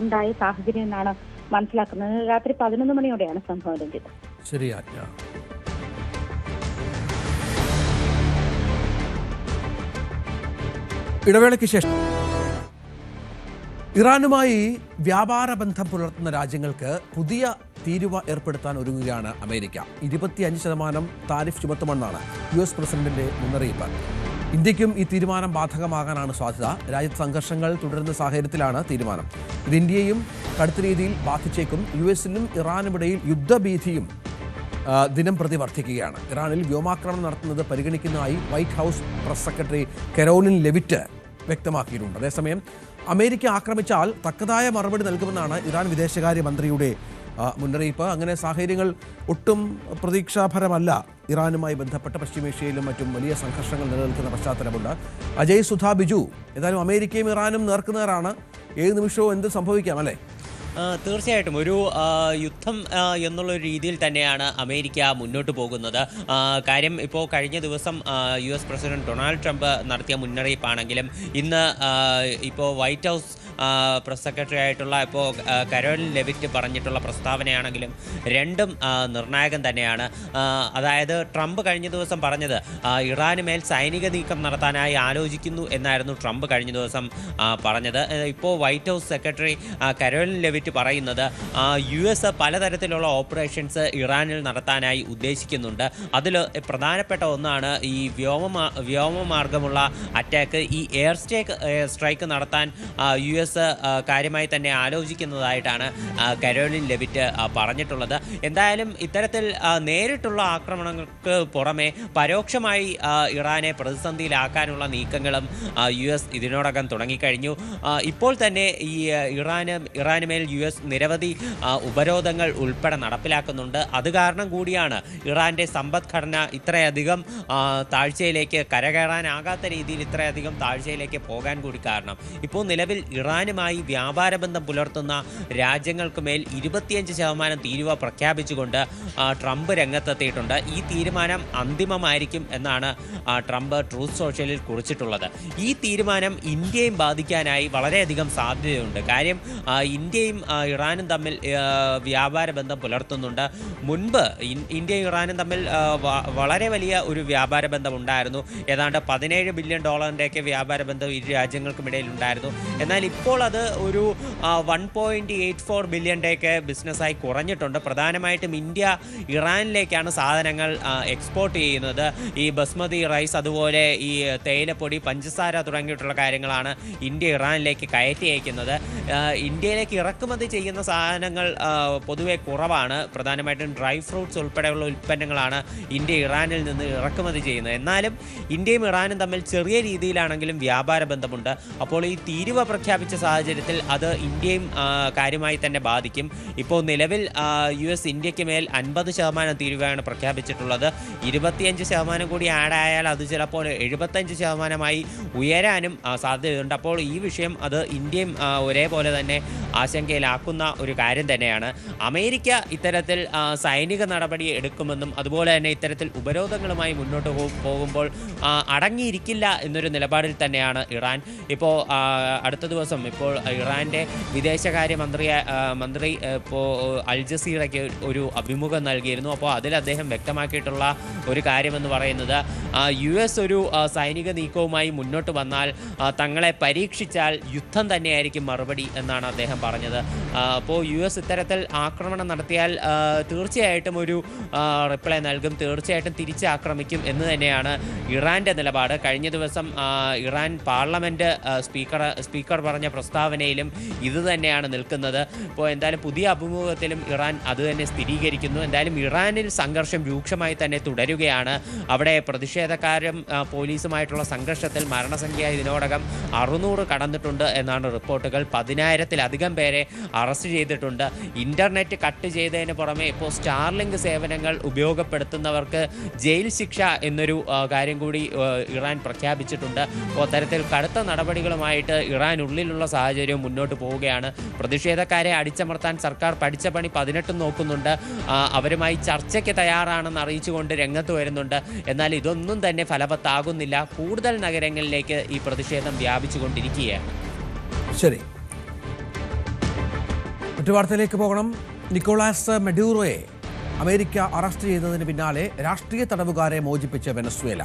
ഉണ്ടായ സാഹചര്യം എന്നാണ് മനസ്സിലാക്കുന്നത്. രാത്രി 11 മണിയോടെയാണ് സംഭവം. രഞ്ജിത്ത്, ശരിയാ. ഇടവേളയ്ക്ക് ശേഷം ഇറാനുമായി വ്യാപാര ബന്ധം പുലർത്തുന്ന രാജ്യങ്ങൾക്ക് പുതിയ തീരുവ ഏർപ്പെടുത്താൻ ഒരുങ്ങുകയാണ് അമേരിക്ക. 25% താരിഫ് ചുമത്തുമെന്നാണ് US പ്രസിഡന്റിന്റെ മുന്നറിയിപ്പ്. ഇന്ത്യക്കും ഈ തീരുമാനം ബാധകമാകാനാണ് സാധ്യത. രാജ്യത്ത് സംഘർഷങ്ങൾ തുടരുന്ന സാഹചര്യത്തിലാണ് തീരുമാനം. ഇത് ഇന്ത്യയും കടുത്ത രീതിയിൽ ബാധിച്ചേക്കും. US-നും ഇറാനുമിടയിൽ യുദ്ധഭീതിയും ദിനം പ്രതി വർദ്ധിക്കുകയാണ്. ഇറാനിൽ വ്യോമാക്രമണം നടത്തുന്നത് പരിഗണിക്കുന്നതായി white house press secretary Karoline Leavitt വ്യക്തമാക്കിയിട്ടുണ്ട്. അതേസമയം അമേരിക്ക ആക്രമിച്ചാൽ തക്കതായ മറുപടി നൽകുമെന്നാണ് ഇറാൻ വിദേശകാര്യമന്ത്രിയുടെ മുന്നറിയിപ്പ്. അങ്ങനെ സാഹചര്യങ്ങൾ ഒട്ടും പ്രതീക്ഷാപരമല്ല. ഇറാനുമായി ബന്ധപ്പെട്ട് പശ്ചിമേഷ്യയിലും മറ്റും വലിയ സംഘർഷങ്ങൾ നിലനിൽക്കുന്ന പശ്ചാത്തലമുണ്ട്. അജയ്, സുധാ, ബിജു, ഏതായാലും അമേരിക്കയും ഇറാനും നേർക്കുനേറാണ്. ഏത് നിമിഷവും എന്ത് സംഭവിക്കാം, അല്ലേ? തീർച്ചയായിട്ടും ഒരു യുദ്ധം എന്നുള്ളൊരു രീതിയിൽ തന്നെയാണ് അമേരിക്ക മുന്നോട്ട് പോകുന്നത്. കാര്യം ഇപ്പോൾ കഴിഞ്ഞ ദിവസം US പ്രസിഡന്റ് ഡൊണാൾഡ് ട്രംപ് നടത്തിയ മുന്നറിയിപ്പാണെങ്കിലും ഇന്ന് ഇപ്പോൾ വൈറ്റ് ഹൗസ് പ്രസ് സെക്രട്ടറി ആയിട്ടുള്ള ഇപ്പോൾ കരോലിൻ ലെവിറ്റ് പറഞ്ഞിട്ടുള്ള പ്രസ്താവനയാണെങ്കിലും രണ്ടും നിർണായകം തന്നെയാണ്. അതായത് ട്രംപ് കഴിഞ്ഞ ദിവസം പറഞ്ഞത് ഇറാന് മേൽ സൈനിക നീക്കം നടത്താനായി ആലോചിക്കുന്നു എന്നായിരുന്നു ട്രംപ് കഴിഞ്ഞ ദിവസം പറഞ്ഞത്. ഇപ്പോൾ white house secretary Karoline Leavitt പറയുന്നത് US പലതരത്തിലുള്ള ഓപ്പറേഷൻസ് ഇറാനിൽ നടത്താനായി ഉദ്ദേശിക്കുന്നുണ്ട്. അതിൽ പ്രധാനപ്പെട്ട ഒന്നാണ് ഈ വ്യോമമാർഗമുള്ള അറ്റാക്ക്. ഈ എയർ സ്ട്രൈക്ക് നടത്താൻ US കാര്യമായി തന്നെ ആലോചിക്കുന്നതായിട്ടാണ് കരോലിൻ ലെവിറ്റ് പറഞ്ഞിട്ടുള്ളത്. എന്തായാലും ഇത്തരത്തിൽ നേരിട്ടുള്ള ആക്രമണങ്ങൾക്ക് പുറമെ പരോക്ഷമായി ഇറാനെ പ്രതിസന്ധിയിലാക്കാനുള്ള നീക്കങ്ങളും US ഇതിനോടകം തുടങ്ങിക്കഴിഞ്ഞു. ഇപ്പോൾ തന്നെ ഈ ഇറാന് മേൽ US നിരവധി ഉപരോധങ്ങൾ ഉൾപ്പെടെ നടപ്പിലാക്കുന്നുണ്ട്. അത് കാരണം കൂടിയാണ് ഇറാന്റെ സമ്പദ്ഘടന ഇത്രയധികം താഴ്ചയിലേക്ക് കരകയറാനാകാത്ത രീതിയിൽ ഇത്രയധികം താഴ്ചയിലേക്ക് പോകാൻ കൂടി കാരണം. ഇപ്പോൾ നിലവിൽ ഇറാനുമായി വ്യാപാര ബന്ധം പുലർത്തുന്ന രാജ്യങ്ങൾക്ക് മേൽ 25% തീരുവ പ്രഖ്യാപിച്ചുകൊണ്ട് ട്രംപ് രംഗത്തെത്തിയിട്ടുണ്ട്. ഈ തീരുമാനം അന്തിമമായിരിക്കും എന്നാണ് ട്രംപ് ട്രൂത്ത് സോഷ്യലിൽ കുറിച്ചിട്ടുള്ളത്. ഈ തീരുമാനം ഇന്ത്യയും ബാധിക്കാനായി വളരെയധികം സാധ്യതയുണ്ട്. കാര്യം ഇന്ത്യയും ഇറാനും തമ്മിൽ വ്യാപാര ബന്ധം പുലർത്തുന്നുണ്ട്. മുൻപ് ഇന്ത്യയും ഇറാനും തമ്മിൽ വളരെ വലിയ ഒരു വ്യാപാര ബന്ധം ഉണ്ടായിരുന്നു. ഏതാണ്ട് $17 ബില്യൺ വ്യാപാര ബന്ധം ഇരു രാജ്യങ്ങൾക്കുമിടയിൽ ഉണ്ടായിരുന്നു. എന്നാൽ ഇപ്പോൾ അത് ഒരു 1.84 ബില്യൺ ബിസിനസ്സായി കുറഞ്ഞിട്ടുണ്ട്. പ്രധാനമായിട്ടും ഇന്ത്യ ഇറാനിലേക്കാണ് സാധനങ്ങൾ എക്സ്പോർട്ട് ചെയ്യുന്നത്. ഈ ബസ്മതി റൈസ്, അതുപോലെ ഈ തേയിലപ്പൊടി, പഞ്ചസാര തുടങ്ങിയിട്ടുള്ള കാര്യങ്ങളാണ് ഇന്ത്യ ഇറാനിലേക്ക് കയറ്റി അയക്കുന്നത്. ഇന്ത്യയിലേക്ക് ഇറക്കുമതി ചെയ്യുന്ന സാധനങ്ങൾ പൊതുവെ കുറവാണ്. പ്രധാനമായിട്ടും ഡ്രൈ ഫ്രൂട്ട്സ് ഉൾപ്പെടെയുള്ള ഉൽപ്പന്നങ്ങളാണ് ഇന്ത്യ ഇറാനിൽ നിന്ന് ഇറക്കുമതി ചെയ്യുന്നത്. എന്നാലും ഇന്ത്യയും ഇറാനും തമ്മിൽ ചെറിയ രീതിയിലാണെങ്കിലും വ്യാപാര ബന്ധമുണ്ട്. അപ്പോൾ ഈ തീരുവ പ്രഖ്യാപിച്ച സാഹചര്യത്തിൽ അത് ഇന്ത്യയും കാര്യമായി തന്നെ ബാധിക്കും. ഇപ്പോൾ നിലവിൽ US ഇന്ത്യക്ക് മേൽ 50% തീരുവയാണ് പ്രഖ്യാപിച്ചിട്ടുള്ളത്. 25% കൂടി ആഡ് ആയാൽ അത് ചിലപ്പോൾ 75% ഉയരാനും സാധ്യതയുണ്ട്. അപ്പോൾ ഈ വിഷയം അത് ഇന്ത്യയും ഒരേപോലെ തന്നെ ആശങ്കയിലാക്കുന്ന ഒരു കാര്യം തന്നെയാണ്. അമേരിക്ക ഇത്തരത്തിൽ സൈനിക നടപടി എടുക്കുമെന്നും അതുപോലെ തന്നെ ഇത്തരത്തിൽ ഉപരോധങ്ങളുമായി മുന്നോട്ട് പോകുമ്പോൾ അടങ്ങിയിരിക്കില്ല എന്നൊരു നിലപാടിൽ തന്നെയാണ് ഇറാൻ. ഇപ്പോൾ അടുത്ത ദിവസം ഇപ്പോൾ ഇറാൻ്റെ മന്ത്രി ഇപ്പോൾ അൽ ജസീറയ്ക്ക് ഒരു അഭിമുഖം നൽകിയിരുന്നു. അപ്പോൾ അതിൽ അദ്ദേഹം വ്യക്തമാക്കിയിട്ടുള്ള ഒരു കാര്യമെന്ന് പറയുന്നത് US ഒരു സൈനിക നീക്കവുമായി മുന്നോട്ട് വന്നാൽ തങ്ങളെ പരീക്ഷിച്ചാൽ യുദ്ധം തന്നെയായിരിക്കും മറുപടി എന്നാണ് അദ്ദേഹം പറഞ്ഞത്. അപ്പോൾ US ഇത്തരത്തിൽ ആക്രമണം നടത്തിയാൽ തീർച്ചയായിട്ടും ഒരു റിപ്ലൈ നൽകും, തീർച്ചയായിട്ടും തിരിച്ചാക്രമിക്കും എന്ന് തന്നെയാണ് ഇറാൻ്റെ നിലപാട്. കഴിഞ്ഞ ദിവസം ഇറാൻ പാർലമെൻറ്റ് സ്പീക്കർ പറഞ്ഞ പ്രസ്താവനയിലും ഇത് തന്നെയാണ് നിൽക്കുന്നത്. ഇപ്പോൾ എന്തായാലും പുതിയ അഭിമുഖത്തിലും ഇറാൻ അത് തന്നെ സ്ഥിരീകരിക്കുന്നു. എന്തായാലും ഇറാനിൽ സംഘർഷം രൂക്ഷമായി തന്നെ തുടരുകയാണ്. അവിടെ പ്രതിഷേധക്കാരും പോലീസുമായിട്ടുള്ള സംഘർഷത്തിൽ മരണസംഖ്യ ഇതിനോടകം 600 കടന്നിട്ടുണ്ട് എന്നാണ് റിപ്പോർട്ടുകൾ. 10,000-ലധികം പേരെ അറസ്റ്റ് ചെയ്തിട്ടുണ്ട്. ഇൻ്റർനെറ്റ് കട്ട് ചെയ്തതിന് പുറമെ ഇപ്പോൾ സ്റ്റാർലിങ്ക് സേവനങ്ങൾ ഉപയോഗപ്പെടുത്തുന്നവർക്ക് ജയിൽ ശിക്ഷ എന്നൊരു കാര്യം കൂടി ഇറാൻ പ്രഖ്യാപിച്ചിട്ടുണ്ട്. അപ്പോൾ അത്തരത്തിൽ കടുത്ത നടപടികളുമായിട്ട് ഇറാനുള്ളിലുള്ള സാഹചര്യം മുന്നോട്ട് പോവുകയാണ്. പ്രതിഷേധക്കാരെ അടിച്ചമർത്താൻ സർക്കാർ പഠിച്ച പണി 18 നോക്കുന്നുണ്ട്. അവരുമായി ചർച്ചയ്ക്ക് തയ്യാറാണെന്ന് അറിയിച്ചുകൊണ്ട് രംഗത്ത് വരുന്നുണ്ട്. എന്നാൽ ഇതൊന്നും തന്നെ ഫലവത്താകുന്നില്ല. കൂടുതൽ നഗരങ്ങളിലേക്ക് ഈ പ്രതിഷേധം വ്യാപിച്ചുകൊണ്ടിരിക്കുകയാണ്. ശരി, മറ്റു വാർത്തയിലേക്ക് പോകണം. നിക്കോളാസ് മഡൂറോയെ അമേരിക്ക അറസ്റ്റ് ചെയ്തതിന് പിന്നാലെ രാഷ്ട്രീയ തടവുകാരെ മോചിപ്പിച്ച വെനസ്വേല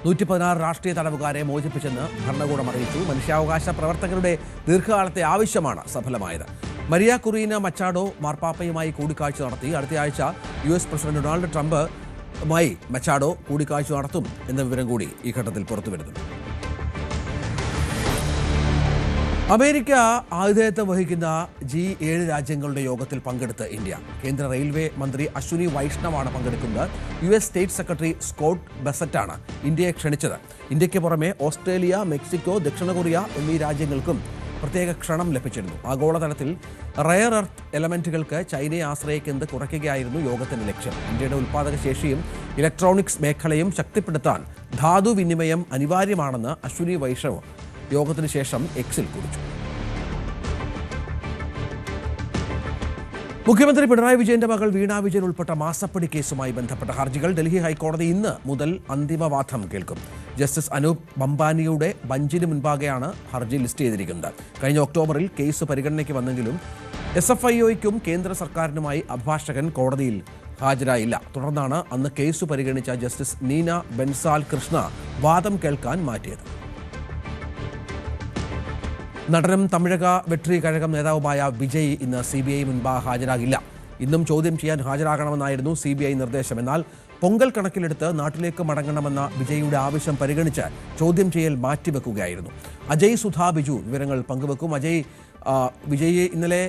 116 രാഷ്ട്രീയ തടവുകാരെ മോചിപ്പിച്ചെന്ന് ഭരണകൂടം അറിയിച്ചു. മനുഷ്യാവകാശ പ്രവർത്തകരുടെ ദീർഘകാലത്തെ ആവശ്യമാണ് സഫലമായത്. മരിയ കുറീന മച്ചാഡോ മാർപ്പാപ്പയുമായി കൂടിക്കാഴ്ച നടത്തി. അടുത്തയാഴ്ച US പ്രസിഡന്റ് ഡൊണാൾഡ് ട്രംപുമായി മച്ചാഡോ കൂടിക്കാഴ്ച നടത്തും എന്ന വിവരം കൂടി ഈ ഘട്ടത്തിൽ പുറത്തുവരുന്നു. അമേരിക്ക ആതിഥേയത്വം വഹിക്കുന്ന G7 രാജ്യങ്ങളുടെ യോഗത്തിൽ പങ്കെടുത്ത് ഇന്ത്യ. കേന്ദ്ര റെയിൽവേ മന്ത്രി അശ്വിനി വൈഷ്ണവാണ് പങ്കെടുക്കുന്നത്. US സ്റ്റേറ്റ് സെക്രട്ടറി സ്കോട്ട് ബെസറ്റാണ് ഇന്ത്യയെ ക്ഷണിച്ചത്. ഇന്ത്യയ്ക്ക് പുറമെ ഓസ്ട്രേലിയ, മെക്സിക്കോ, ദക്ഷിണ കൊറിയ എന്നീ രാജ്യങ്ങൾക്കും പ്രത്യേക ക്ഷണം ലഭിച്ചിരുന്നു. ആഗോളതലത്തിൽ റയർ എർത്ത് എലമെന്റുകൾക്ക് ചൈനയെ ആശ്രയിക്കുന്നത് കുറയ്ക്കുകയായിരുന്നു യോഗത്തിന്റെ ലക്ഷ്യം. ഇന്ത്യയുടെ ഉൽപ്പാദക ശേഷിയും ഇലക്ട്രോണിക്സ് മേഖലയും ശക്തിപ്പെടുത്താൻ ധാതു വിനിമയം അനിവാര്യമാണെന്ന് അശ്വിനി വൈഷ്ണവ് യോഗത്തിന് ശേഷം എക്സിൽ കുറിച്ചു. മുഖ്യമന്ത്രി പിണറായി വിജയന്റെ മകൾ വീണ വിജയൻ ഉൾപ്പെട്ട മാസപ്പടി കേസുമായി ബന്ധപ്പെട്ട ഹർജികൾ ഡൽഹി ഹൈക്കോടതി ഇന്ന് മുതൽ അന്തിമവാദം കേൾക്കും. ജസ്റ്റിസ് അനൂപ് ബംബാനിയുടെ ബഞ്ചിന് മുൻപാകെയാണ് ഹർജി ലിസ്റ്റ് ചെയ്തിരിക്കുന്നത്. കഴിഞ്ഞ ഒക്ടോബറിൽ കേസ് പരിഗണനയ്ക്ക് വന്നെങ്കിലും SFIOയ്ക്കും കേന്ദ്ര സർക്കാരിനുമായി അഭിഭാഷകൻ കോടതിയിൽ ഹാജരായില്ല. തുടർന്നാണ് അന്ന് കേസ് പരിഗണിച്ച ജസ്റ്റിസ് നീന ബെൻസാൽ കൃഷ്ണ വാദം കേൾക്കാൻ മാറ്റിയത്. നടനും തമിഴക വെട്രി കഴകം നേതാവുമായ വിജയ് ഇന്ന് CBI മുൻപാകെ ഹാജരാകില്ല. ഇന്നും ചോദ്യം ചെയ്യാൻ ഹാജരാകണമെന്നായിരുന്നു CBI നിർദ്ദേശം. എന്നാൽ പൊങ്കൽ കണക്കിലെടുത്ത് നാട്ടിലേക്ക് മടങ്ങണമെന്ന വിജയുടെ ആവശ്യം പരിഗണിച്ച് ചോദ്യം ചെയ്യൽ മാറ്റിവെക്കുകയായിരുന്നു. അജയ് സുധാ ബിജു വിവരങ്ങൾ പങ്കുവെക്കും. അജയ്, വിജയ് ഇന്നലെ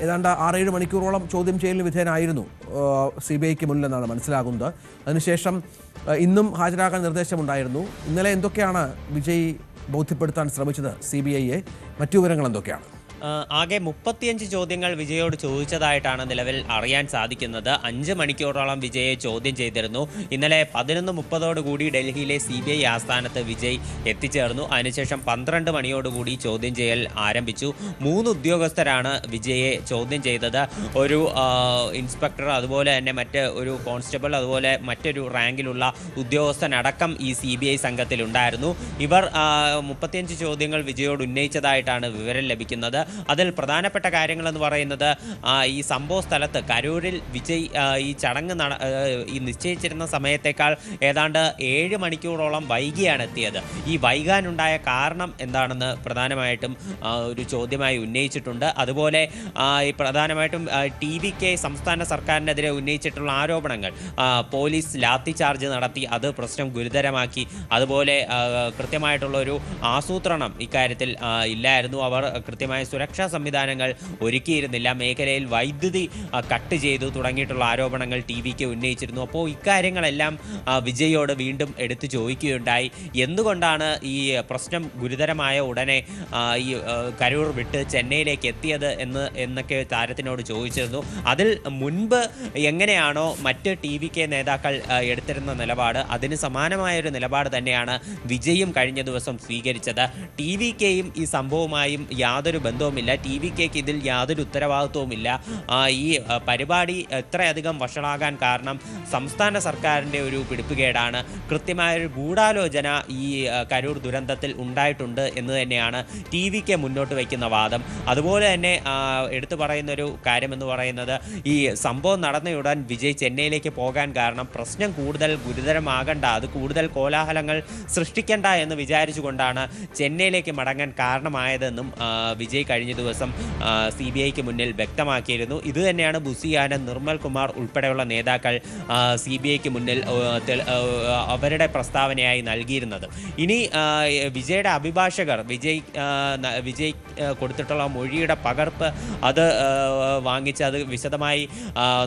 ഏതാണ്ട് 6-7 മണിക്കൂറോളം ചോദ്യം ചെയ്യലിന് വിധേയനായിരുന്നു CBIക്ക് മുന്നിലെന്നാണ് മനസ്സിലാകുന്നത്. അതിനുശേഷം ഇന്നും ഹാജരാകാൻ നിർദ്ദേശമുണ്ടായിരുന്നു. ഇന്നലെ എന്തൊക്കെയാണ് വിജയ് ബോധ്യപ്പെടുത്താൻ ശ്രമിച്ചത് CBIയെ? മറ്റു വിവരങ്ങൾ എന്തൊക്കെയാണ്? ആകെ 35 ചോദ്യങ്ങൾ വിജയോട് ചോദിച്ചതായിട്ടാണ് നിലവിൽ അറിയാൻ സാധിക്കുന്നത്. 5 മണിക്കൂറോളം വിജയെ ചോദ്യം ചെയ്തിരുന്നു. ഇന്നലെ 11:30 ഡൽഹിയിലെ CBI ആസ്ഥാനത്ത് വിജയ് എത്തിച്ചേർന്നു. അതിനുശേഷം 12 മണിയോടുകൂടി ചോദ്യം ചെയ്യൽ ആരംഭിച്ചു. 3 ഉദ്യോഗസ്ഥരാണ് വിജയെ ചോദ്യം ചെയ്തത്. ഒരു ഇൻസ്പെക്ടർ, അതുപോലെ തന്നെ മറ്റ് ഒരു കോൺസ്റ്റബിൾ, അതുപോലെ മറ്റൊരു റാങ്കിലുള്ള ഉദ്യോഗസ്ഥനടക്കം ഈ CBI സംഘത്തിലുണ്ടായിരുന്നു. ഇവർ 35 ചോദ്യങ്ങൾ വിജയോട് ഉന്നയിച്ചതായിട്ടാണ് വിവരം ലഭിക്കുന്നത്. അതിൽ പ്രധാനപ്പെട്ട കാര്യങ്ങളെന്ന് പറയുന്നത് ഈ സംഭവ സ്ഥലത്ത് കരൂരിൽ വിജയ് ഈ ചടങ്ങ് ഈ നിശ്ചയിച്ചിരുന്ന സമയത്തേക്കാൾ ഏതാണ്ട് 7 മണിക്കൂറോളം വൈകിയാണ് എത്തിയത്. ഈ വൈകാനുണ്ടായ കാരണം എന്താണെന്ന് പ്രധാനമായിട്ടും ഒരു ചോദ്യമായി ഉന്നയിച്ചിട്ടുണ്ട്. അതുപോലെ ഈ പ്രധാനമായിട്ടും TVK സംസ്ഥാന സർക്കാരിനെതിരെ ഉന്നയിച്ചിട്ടുള്ള ആരോപണങ്ങൾ, പോലീസ് ലാത്തി ചാർജ് നടത്തി, അത് പ്രശ്നം ഗുരുതരമാക്കി. അതുപോലെ കൃത്യമായിട്ടുള്ള ഒരു ആസൂത്രണം ഇക്കാര്യത്തിൽ ഇല്ലായിരുന്നു. അവർ കൃത്യമായ സുരക്ഷാ സംവിധാനങ്ങൾ ഒരുക്കിയിരുന്നില്ല. മേഖലയിൽ വൈദ്യുതി കട്ട് ചെയ്തു തുടങ്ങിയിട്ടുള്ള ആരോപണങ്ങൾ TVK ഉന്നയിച്ചിരുന്നു. അപ്പോൾ ഇക്കാര്യങ്ങളെല്ലാം വിജയോട് വീണ്ടും എടുത്തു ചോദിക്കുകയുണ്ടായി. എന്തുകൊണ്ടാണ് ഈ പ്രശ്നം ഗുരുതരമായ ഉടനെ ഈ കരൂർ വിട്ട് ചെന്നൈയിലേക്ക് എത്തിയത് എന്നൊക്കെ താരത്തിനോട് ചോദിച്ചിരുന്നു. അതിൽ മുൻപ് എങ്ങനെയാണോ മറ്റ് TVK നേതാക്കൾ എടുത്തിരുന്ന നിലപാട്, അതിന് സമാനമായൊരു നിലപാട് തന്നെയാണ് വിജയും കഴിഞ്ഞ ദിവസം സ്വീകരിച്ചത്. TVKയും ഈ സംഭവവുമായും യാതൊരു ബന്ധവും ഉത്തരവാദിത്വവുമില്ല, TVKക്ക് ഇതിൽ യാതൊരു ഉത്തരവാദിത്വവുമില്ല. ഈ പരിപാടി എത്രയധികം വഷളാകാൻ കാരണം സംസ്ഥാന സർക്കാരിൻ്റെ ഒരു പിടിപ്പുകേടാണ്. കൃത്യമായൊരു ഗൂഢാലോചന ഈ കരൂർ ദുരന്തത്തിൽ ഉണ്ടായിട്ടുണ്ട് എന്ന് തന്നെയാണ് TVK മുന്നോട്ട് വയ്ക്കുന്ന വാദം. അതുപോലെ തന്നെ എടുത്തു പറയുന്നൊരു കാര്യമെന്ന് പറയുന്നത്, ഈ സംഭവം നടന്നയുടൻ വിജയ് ചെന്നൈയിലേക്ക് പോകാൻ കാരണം പ്രശ്നം കൂടുതൽ ഗുരുതരമാകണ്ട, അത് കൂടുതൽ കോലാഹലങ്ങൾ സൃഷ്ടിക്കേണ്ട എന്ന് വിചാരിച്ചുകൊണ്ടാണ് ചെന്നൈയിലേക്ക് മടങ്ങാൻ കാരണമായതെന്നും വിജയ് കഴിഞ്ഞ ദിവസം CBIക്ക് മുന്നിൽ വ്യക്തമാക്കിയിരുന്നു. ഇതുതന്നെയാണ് ബുസി ആനന്ദ്, നിർമ്മൽ കുമാർ ഉൾപ്പെടെയുള്ള നേതാക്കൾ CBIക്ക് മുന്നിൽ അവരുടെ പ്രസ്താവനയായി നൽകിയിരുന്നത്. ഇനി വിജയുടെ അഭിഭാഷകർ വിജയ് കൊടുത്തിട്ടുള്ള മൊഴിയുടെ പകർപ്പ് അത് വാങ്ങിച്ച് അത് വിശദമായി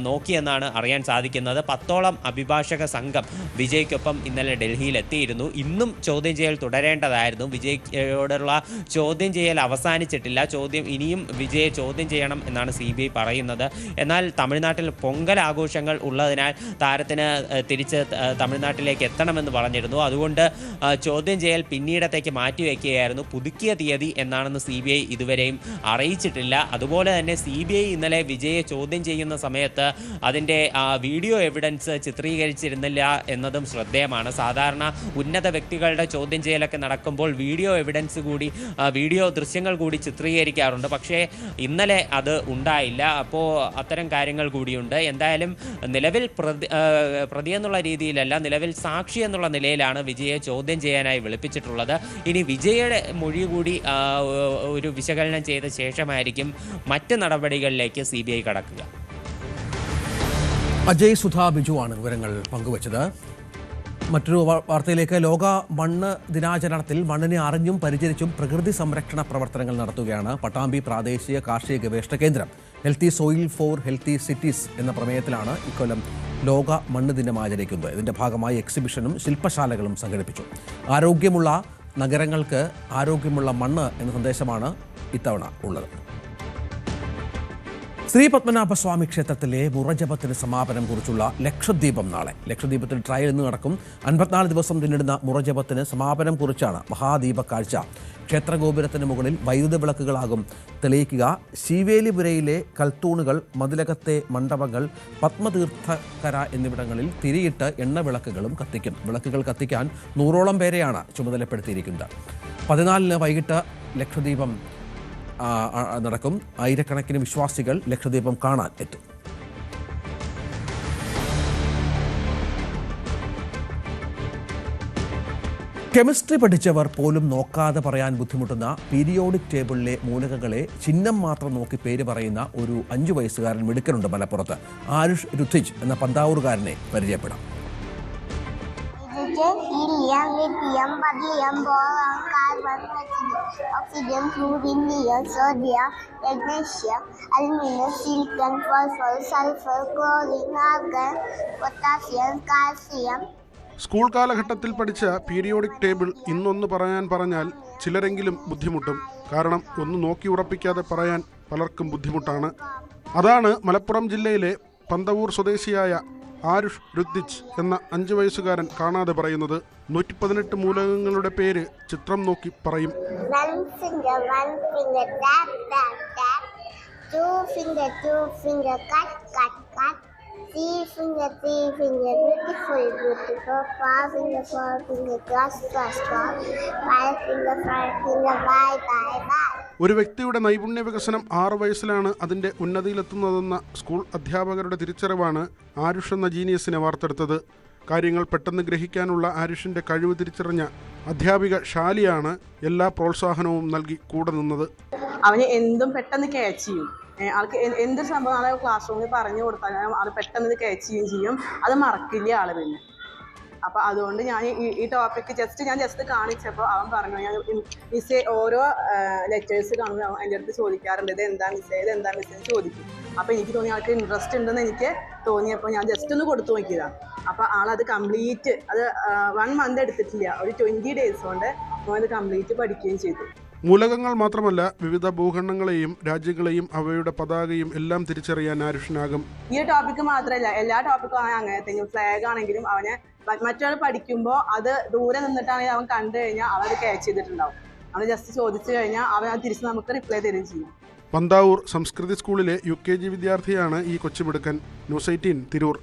നോക്കിയെന്നാണ് അറിയാൻ സാധിക്കുന്നത്. 10ഓളം അഭിഭാഷക സംഘം വിജയ്ക്കൊപ്പം ഇന്നലെ ഡൽഹിയിൽ എത്തിയിരുന്നു. ഇന്നും ചോദ്യം ചെയ്യൽ തുടരേണ്ടതായിരുന്നു. വിജയോടുള്ള ചോദ്യം ചെയ്യൽ അവസാനിച്ചിട്ടില്ല. ഇനിയും വിജയെ ചോദ്യം ചെയ്യണം എന്നാണ് CBI പറയുന്നത്. എന്നാൽ തമിഴ്നാട്ടിൽ പൊങ്കൽ ആഘോഷങ്ങൾ ഉള്ളതിനാൽ താരത്തിന് തിരിച്ച് തമിഴ്നാട്ടിലേക്ക് എത്തണമെന്ന് പറഞ്ഞിരുന്നു. അതുകൊണ്ട് ചോദ്യം ചെയ്യൽ പിന്നീടത്തേക്ക് മാറ്റിവെക്കുകയായിരുന്നു. പുതുക്കിയ തീയതി എന്നാണെന്ന് CBI ഇതുവരെയും അറിയിച്ചിട്ടില്ല. അതുപോലെ തന്നെ CBI ഇന്നലെ വിജയെ ചോദ്യം ചെയ്യുന്ന സമയത്ത് അതിൻ്റെ വീഡിയോ എവിഡൻസ് ചിത്രീകരിച്ചിരുന്നില്ല എന്നതും ശ്രദ്ധേയമാണ്. സാധാരണ ഉന്നത വ്യക്തികളുടെ ചോദ്യം ചെയ്യലൊക്കെ നടക്കുമ്പോൾ വീഡിയോ എവിഡൻസ് കൂടി, വീഡിയോ ദൃശ്യങ്ങൾ കൂടി ചിത്രീകരിക്കാറുണ്ട്. പക്ഷേ ഇന്നലെ അത് ഉണ്ടായില്ല. അപ്പോൾ അത്തരം കാര്യങ്ങൾ കൂടിയുണ്ട്. എന്തായാലും നിലവിൽ പ്രതി എന്നുള്ള രീതിയിലല്ല, നിലവിൽ സാക്ഷി എന്നുള്ള നിലയിലാണ് വിജയെ ചോദ്യം ചെയ്യാനായി വിളിപ്പിച്ചിട്ടുള്ളത്. ഇനി വിജയുടെ മൊഴി കൂടി ഒരു വിശകലനം ചെയ്ത ശേഷമായിരിക്കും മറ്റ് നടപടികളിലേക്ക് CBI കടക്കുക. അജയ് സുധാ ബിജുവാണ് വിവരങ്ങൾ പങ്കുവച്ചത്. മറ്റൊരു വാർത്തയിലേക്ക്. ലോക മണ്ണ് ദിനാചരണത്തിൽ മണ്ണിനെ അറിഞ്ഞും പരിചരിച്ചും പ്രകൃതി സംരക്ഷണ പ്രവർത്തനങ്ങൾ നടത്തുകയാണ് പട്ടാമ്പി പ്രാദേശിക കാർഷിക ഗവേഷണ കേന്ദ്രം. Healthy soil four healthy cities എന്ന പ്രമേയത്തിലാണ് ഇക്കൊല്ലം ലോക മണ്ണ് ദിനം ആചരിക്കുന്നത്. ഇതിൻ്റെ ഭാഗമായി എക്സിബിഷനും ശില്പശാലകളും സംഘടിപ്പിച്ചു. ആരോഗ്യമുള്ള നഗരങ്ങൾക്ക് ആരോഗ്യമുള്ള മണ്ണ് എന്ന സന്ദേശമാണ് ഇത്തവണ ഉള്ളത്. ശ്രീ പത്മനാഭസ്വാമി ക്ഷേത്രത്തിലെ മുറജപത്തിന് സമാപനം കുറിച്ചുള്ള ലക്ഷദ്വീപം നാളെ. ലക്ഷദ്വീപത്തിൽ ട്രയൽ ഇന്ന് നടക്കും. 54 ദിവസം പിന്നിടുന്ന മുറജപത്തിന് സമാപനം കുറിച്ചാണ് മഹാദീപ കാഴ്ച. ക്ഷേത്രഗോപുരത്തിന് മുകളിൽ വൈദ്യുത വിളക്കുകളാകും തെളിയിക്കുക. ശീവേലിപുരയിലെ കൽത്തൂണുകൾ, മതിലകത്തെ മണ്ഡപങ്ങൾ, പത്മതീർത്ഥക്കര എന്നിവിടങ്ങളിൽ തിരിയിട്ട് എണ്ണവിളക്കുകളും കത്തിക്കും. വിളക്കുകൾ കത്തിക്കാൻ 100ഓളം പേരെയാണ് ചുമതലപ്പെടുത്തിയിരിക്കുന്നത്. 14-ന് വൈകിട്ട് ലക്ഷദ്വീപം നടക്കും. ആയിരക്കണക്കിന് വിശ്വാസികൾ ലക്ഷദ്വീപം കാണാൻ എത്തും. കെമിസ്ട്രി പഠിച്ചവർ പോലും നോക്കാതെ പറയാൻ ബുദ്ധിമുട്ടുന്ന പീരിയോഡിക് ടേബിളിലെ മൂലകങ്ങളെ ചിഹ്നം മാത്രം നോക്കി പേര് പറയുന്ന ഒരു 5 വയസ്സുകാരൻ മിടുക്കനുണ്ട് മലപ്പുറത്ത്. ആരുഷ് രുത്തിജ് എന്ന പന്താവൂറുകാരനെ പരിചയപ്പെടാം. helium, lithium, beryllium, boron, carbon, oxygen, fluorine, neon, sodium, magnesium, aluminum, silicon, phosphorus, sulfur, chlorine, argon, potassium, calcium. School കാലഘട്ടത്തിൽ പഠിച്ച പീരിയോഡിക് ടേബിൾ ഇന്നൊന്ന് പറയാൻ പറഞ്ഞാൽ ചിലരെങ്കിലും ബുദ്ധിമുട്ടും. കാരണം ഒന്ന് നോക്കി ഉറപ്പിക്കാതെ പറയാൻ പലർക്കും ബുദ്ധിമുട്ടാണ്. അതാണ് മലപ്പുറം ജില്ലയിലെ പന്തവൂർ സ്വദേശിയായ ആരുഷ് രുദ്ദിച്ച് എന്ന 5 വയസ്സുകാരൻ കാണാതെ പറയുന്നത്. 118 മൂലകങ്ങളുടെ പേര് ചിത്രം നോക്കി പറയും. ഒരു വ്യക്തിയുടെ നൈപുണ്യ വികസനം 6 വയസ്സിലാണ് അതിൻ്റെ ഉന്നതിയിലെത്തുന്നതെന്ന സ്കൂൾ അധ്യാപകരുടെ തിരിച്ചറിവാണ് ആരുഷ് എന്ന ജീനിയസിനെ വാർത്തെടുത്തത്. കാര്യങ്ങൾ പെട്ടെന്ന് ഗ്രഹിക്കാനുള്ള ആരുഷിൻ്റെ കഴിവ് തിരിച്ചറിഞ്ഞ അധ്യാപിക ഷാലിയാണ് എല്ലാ പ്രോത്സാഹനവും നൽകി കൂടെ നിന്നത്. അവന് എന്തും പെട്ടെന്ന് ക്യാച്ച് ചെയ്യും. ആൾക്ക് എന്തൊരു സംഭവം ആളെ ക്ലാസ് റൂമിൽ പറഞ്ഞു കൊടുത്താൽ ആൾ പെട്ടെന്ന് ക്യാച്ച് ചെയ്യുകയും ചെയ്യും. അത് മറക്കില്ല ആള് പിന്നെ. അപ്പോൾ അതുകൊണ്ട് ഞാൻ ഈ ടോപ്പിക്ക് ഞാൻ ജസ്റ്റ് കാണിച്ചപ്പോൾ അവൻ പറഞ്ഞു, ഞാൻ മിസ്സേ ഓരോ ലെറ്റേഴ്സ് കാണുമ്പോൾ എൻ്റെ അടുത്ത് ചോദിക്കാറുണ്ട്, ഇത് എന്താ മിസ്സേ എന്ന് ചോദിക്കും. അപ്പോൾ എനിക്ക് തോന്നി ആൾക്ക് ഇൻട്രസ്റ്റ് ഉണ്ടെന്ന് എനിക്ക് തോന്നിയപ്പോൾ ഞാൻ ജസ്റ്റ് ഒന്ന് കൊടുത്തു നോക്കിയതാണ്. അപ്പോൾ ആളത് കംപ്ലീറ്റ്, അത് 1 മന്ത് എടുത്തിട്ടില്ല, ഒരു 20 ഡേയ്സ് കൊണ്ട് അത് കംപ്ലീറ്റ് പഠിക്കുകയും ചെയ്തു. മൂലകങ്ങൾ മാത്രമല്ല, വിവിധ ഭൂഖണ്ഡങ്ങളെയും രാജ്യങ്ങളെയും അവയുടെ പതാകയും എല്ലാം തിരിച്ചറിയാൻ ആരുഷിനാകും. ഈ ടോപ്പിക്ക് മാത്രമല്ല, എല്ലാ ടോപ്പിക്കും അവൻ അങ്ങനെ തന്നെ. ഫ്ലാഗ് ആണെങ്കിലും അവനെ മറ്റൊരാൾ പഠിക്കുമ്പോൾ അത് ദൂരെ നിന്നിട്ടാണെങ്കിൽ അവൻ കണ്ടു കഴിഞ്ഞാൽ അവൻ ക്യാച്ച് ചെയ്തിട്ടുണ്ടാവും. നമ്മൾ ജസ്റ്റ് ചോദിച്ചു കഴിഞ്ഞാൽ അവൻ തിരിച്ച് നമുക്ക് റിപ്ലൈ തരികയും ചെയ്യും. പന്താവൂർ സംസ്കൃതി സ്കൂളിലെ UKG വിദ്യാർത്ഥിയാണ് ഈ കൊച്ചുമിടുക്കൻ. ന്യൂസ് 18 തിരൂർ.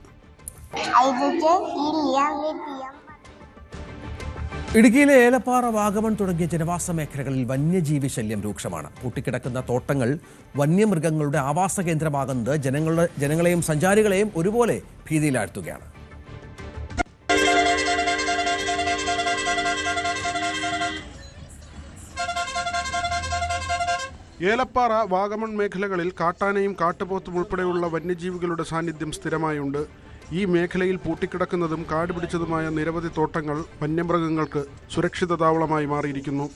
ഇടുക്കിയിലെ ഏലപ്പാറ, വാഗമൺ തുടങ്ങിയ ജനവാസ മേഖലകളിൽ വന്യജീവി ശല്യം രൂക്ഷമാണ്. പൂട്ടിക്കിടക്കുന്ന തോട്ടങ്ങൾ വന്യമൃഗങ്ങളുടെ ആവാസ കേന്ദ്രമാകുന്നത് ജനങ്ങളെയും സഞ്ചാരികളെയും ഒരുപോലെ ഭീതിയിലാഴ്ത്തുകയാണ്. ഏലപ്പാറ, വാഗമൺ മേഖലകളിൽ കാട്ടാനയും കാട്ടുപോത്തും ഉൾപ്പെടെയുള്ള വന്യജീവികളുടെ സാന്നിധ്യം സ്ഥിരമായുണ്ട്. ഈ മേഖലയിൽ പൂട്ടിക്കിടക്കുന്നതും കാടുപിടിച്ചതുമായ നിരവധി തോട്ടങ്ങൾ വന്യമൃഗങ്ങൾക്ക് സുരക്ഷിത താവളമായി മാറിയിരിക്കുന്നു.